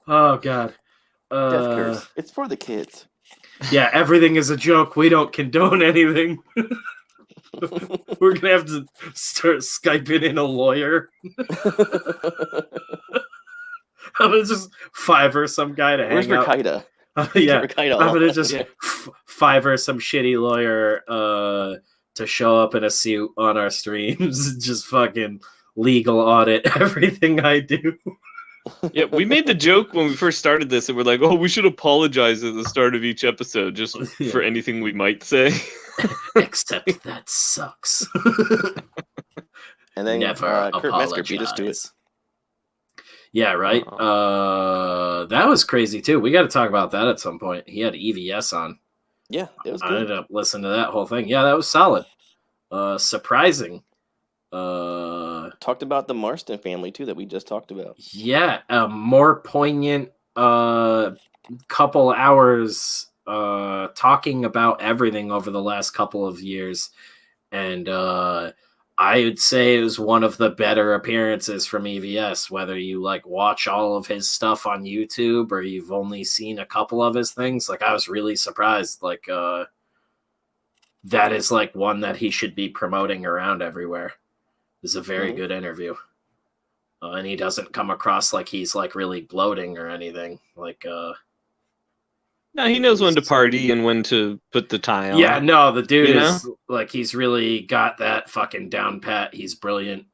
Oh, God. Death curse. It's for the kids. Yeah, everything is a joke. We don't condone anything. We're going to have to start Skyping in a lawyer. I'm going to just Fiverr some guy to Where's hang out. Rikaida? Yeah, Rikaida I'm on. gonna just Yeah. Fiverr some shitty lawyer to show up in a suit on our streams, just fucking legal audit everything I do. Yeah, we made the joke when we first started this, and we're like, "Oh, we should apologize at the start of each episode, just Yeah. for anything we might say." Except that sucks. And then Never Kurt Metzger beat us to it. apologize. Yeah, right. That was crazy too. We got to talk about that at some point. He had EVS on. Yeah, it was I good. ended up listening to that whole thing. Yeah, that was solid. Surprising. Talked about the Marston family too that we just talked about. Yeah, a more poignant couple hours talking about everything over the last couple of years. And I would say it was one of the better appearances from EVS, whether you like watch all of his stuff on YouTube or you've only seen a couple of his things. Like, I was really surprised. Like, that is like one that he should be promoting around everywhere. It's a very good interview. And he doesn't come across like he's like really gloating or anything. Like, No, he knows when to party and when to put the tie on. Yeah, no, the dude You is like, he's really got that fucking down pat. He's brilliant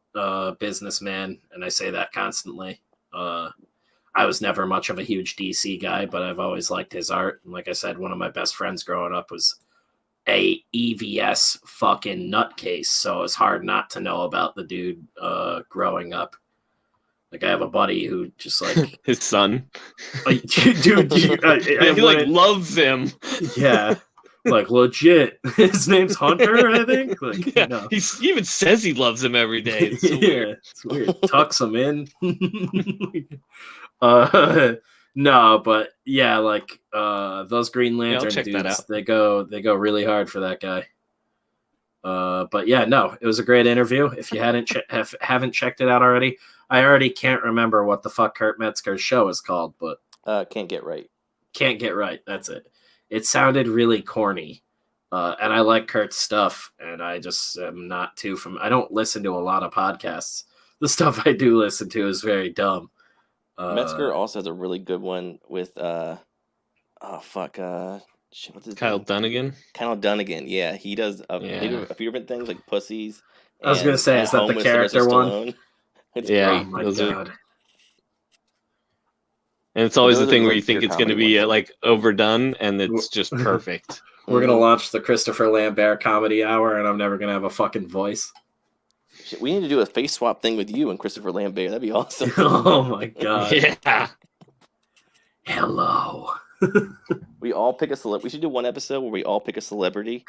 businessman, and I say that constantly. I was never much of a huge DC guy, but I've always liked his art. And like I said, one of my best friends growing up was a EVS fucking nutcase, so it's hard not to know about the dude growing up. Like, I have a buddy who just like His son. like, dude, He like loves him. yeah, like legit. His name's Hunter, I think. Like, Yeah, no. he even says he loves him every day. It's so Yeah, weird. it's weird. Tucks him in. No, but yeah, like those Green Lantern check that dudes, out. they go really hard for that guy. But yeah, no, it was a great interview. If you haven't checked it out already, I already can't remember what the fuck Kurt Metzger's show is called, but Can't Get Right. Can't Get Right. That's it. It sounded really corny, and I like Kurt's stuff, and I just am not too I don't listen to a lot of podcasts. The stuff I do listen to is very dumb. Metzger also has a really good one with shit, what's his Kyle name? Dunnigan. Kyle Dunnigan. Yeah, he does a Yeah. few different things like Pussies. I was gonna and say, At is that Home the with Sylvester character one? Stallone. It's Yeah. Oh great. my those are- god. And it's always the Those are thing where like you think pure it's going to comedy be ones. like overdone, and it's just perfect. We're gonna Mhm. launch the Christopher Lambert comedy hour, and I'm never gonna have a fucking voice. Shit, we need to do a face swap thing with you and Christopher Lambert. That'd be awesome. Oh my god. Yeah. Hello. We all pick a celebrity. We should do one episode where we all pick a celebrity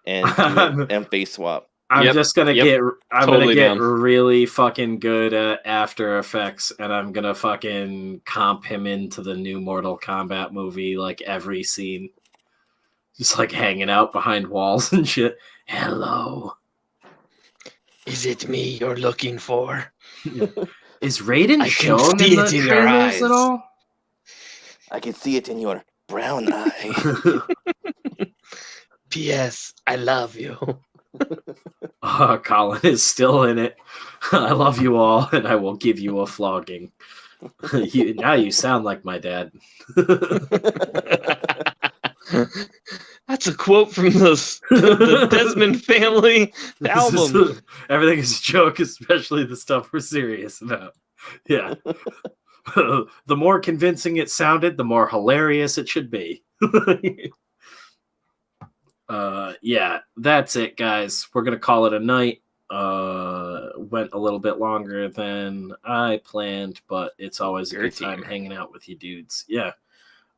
and do it and face swap. I'm Yep, just gonna yep, I'm totally gonna get down. really fucking good at After Effects, and I'm gonna fucking comp him into the new Mortal Kombat movie, like every scene. Just like hanging out behind walls and shit. Hello. Is it me you're looking for? Is Raiden I can shown see in it the in your trailers eyes. at all? I can see it in your brown eye. P.S. I love you. Colin is still in it. I love you all, and I will give you a flogging. Now you sound like my dad. That's a quote from the Desmond Family album. Everything is a joke, especially the stuff we're serious about. Yeah. The more convincing it sounded, the more hilarious it should be. Yeah, that's it, guys. We're gonna call it a night. Went a little bit longer than I planned, but it's always a Very good time dear. hanging out with you dudes. Yeah.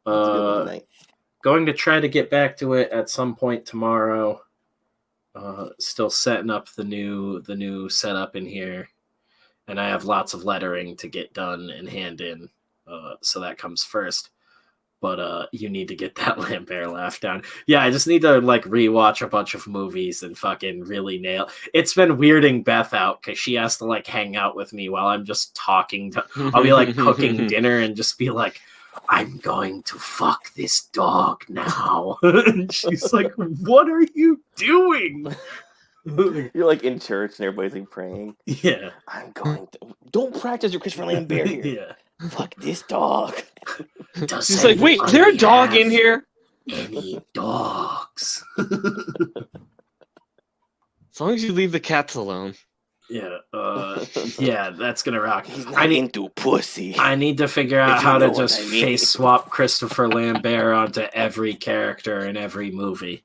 That's a good one tonight. Going to try to get back to it at some point tomorrow. Still setting up the new setup in here, and I have lots of lettering to get done and hand in, so that comes first. But you need to get that Lambert laugh down. Yeah, I just need to like rewatch a bunch of movies and fucking really nail. It's been weirding Beth out because she has to like hang out with me while I'm just talking. I'll be like cooking dinner and just be like, I'm going to fuck this dog now. And she's like, what are you doing? You're like in church and everybody's like praying. Yeah. I'm going to. Don't practice your Christopher Lambert here. Yeah. Fuck this dog. Does She's like, wait, is there a dog in here? Any dogs? As long as you leave the cats alone. Yeah. Yeah, that's gonna rock. He's I not need into pussy. I need to figure out If you how to know what just I mean. face swap Christopher Lambert onto every character in every movie.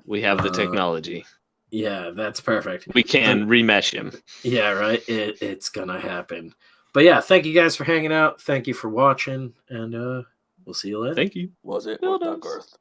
We have the technology. Yeah, that's perfect. We can remesh him. Yeah, right. It's gonna happen. But yeah, thank you guys for hanging out. Thank you for watching, and we'll see you later. Thank you. Was it? Build Or us. Earth?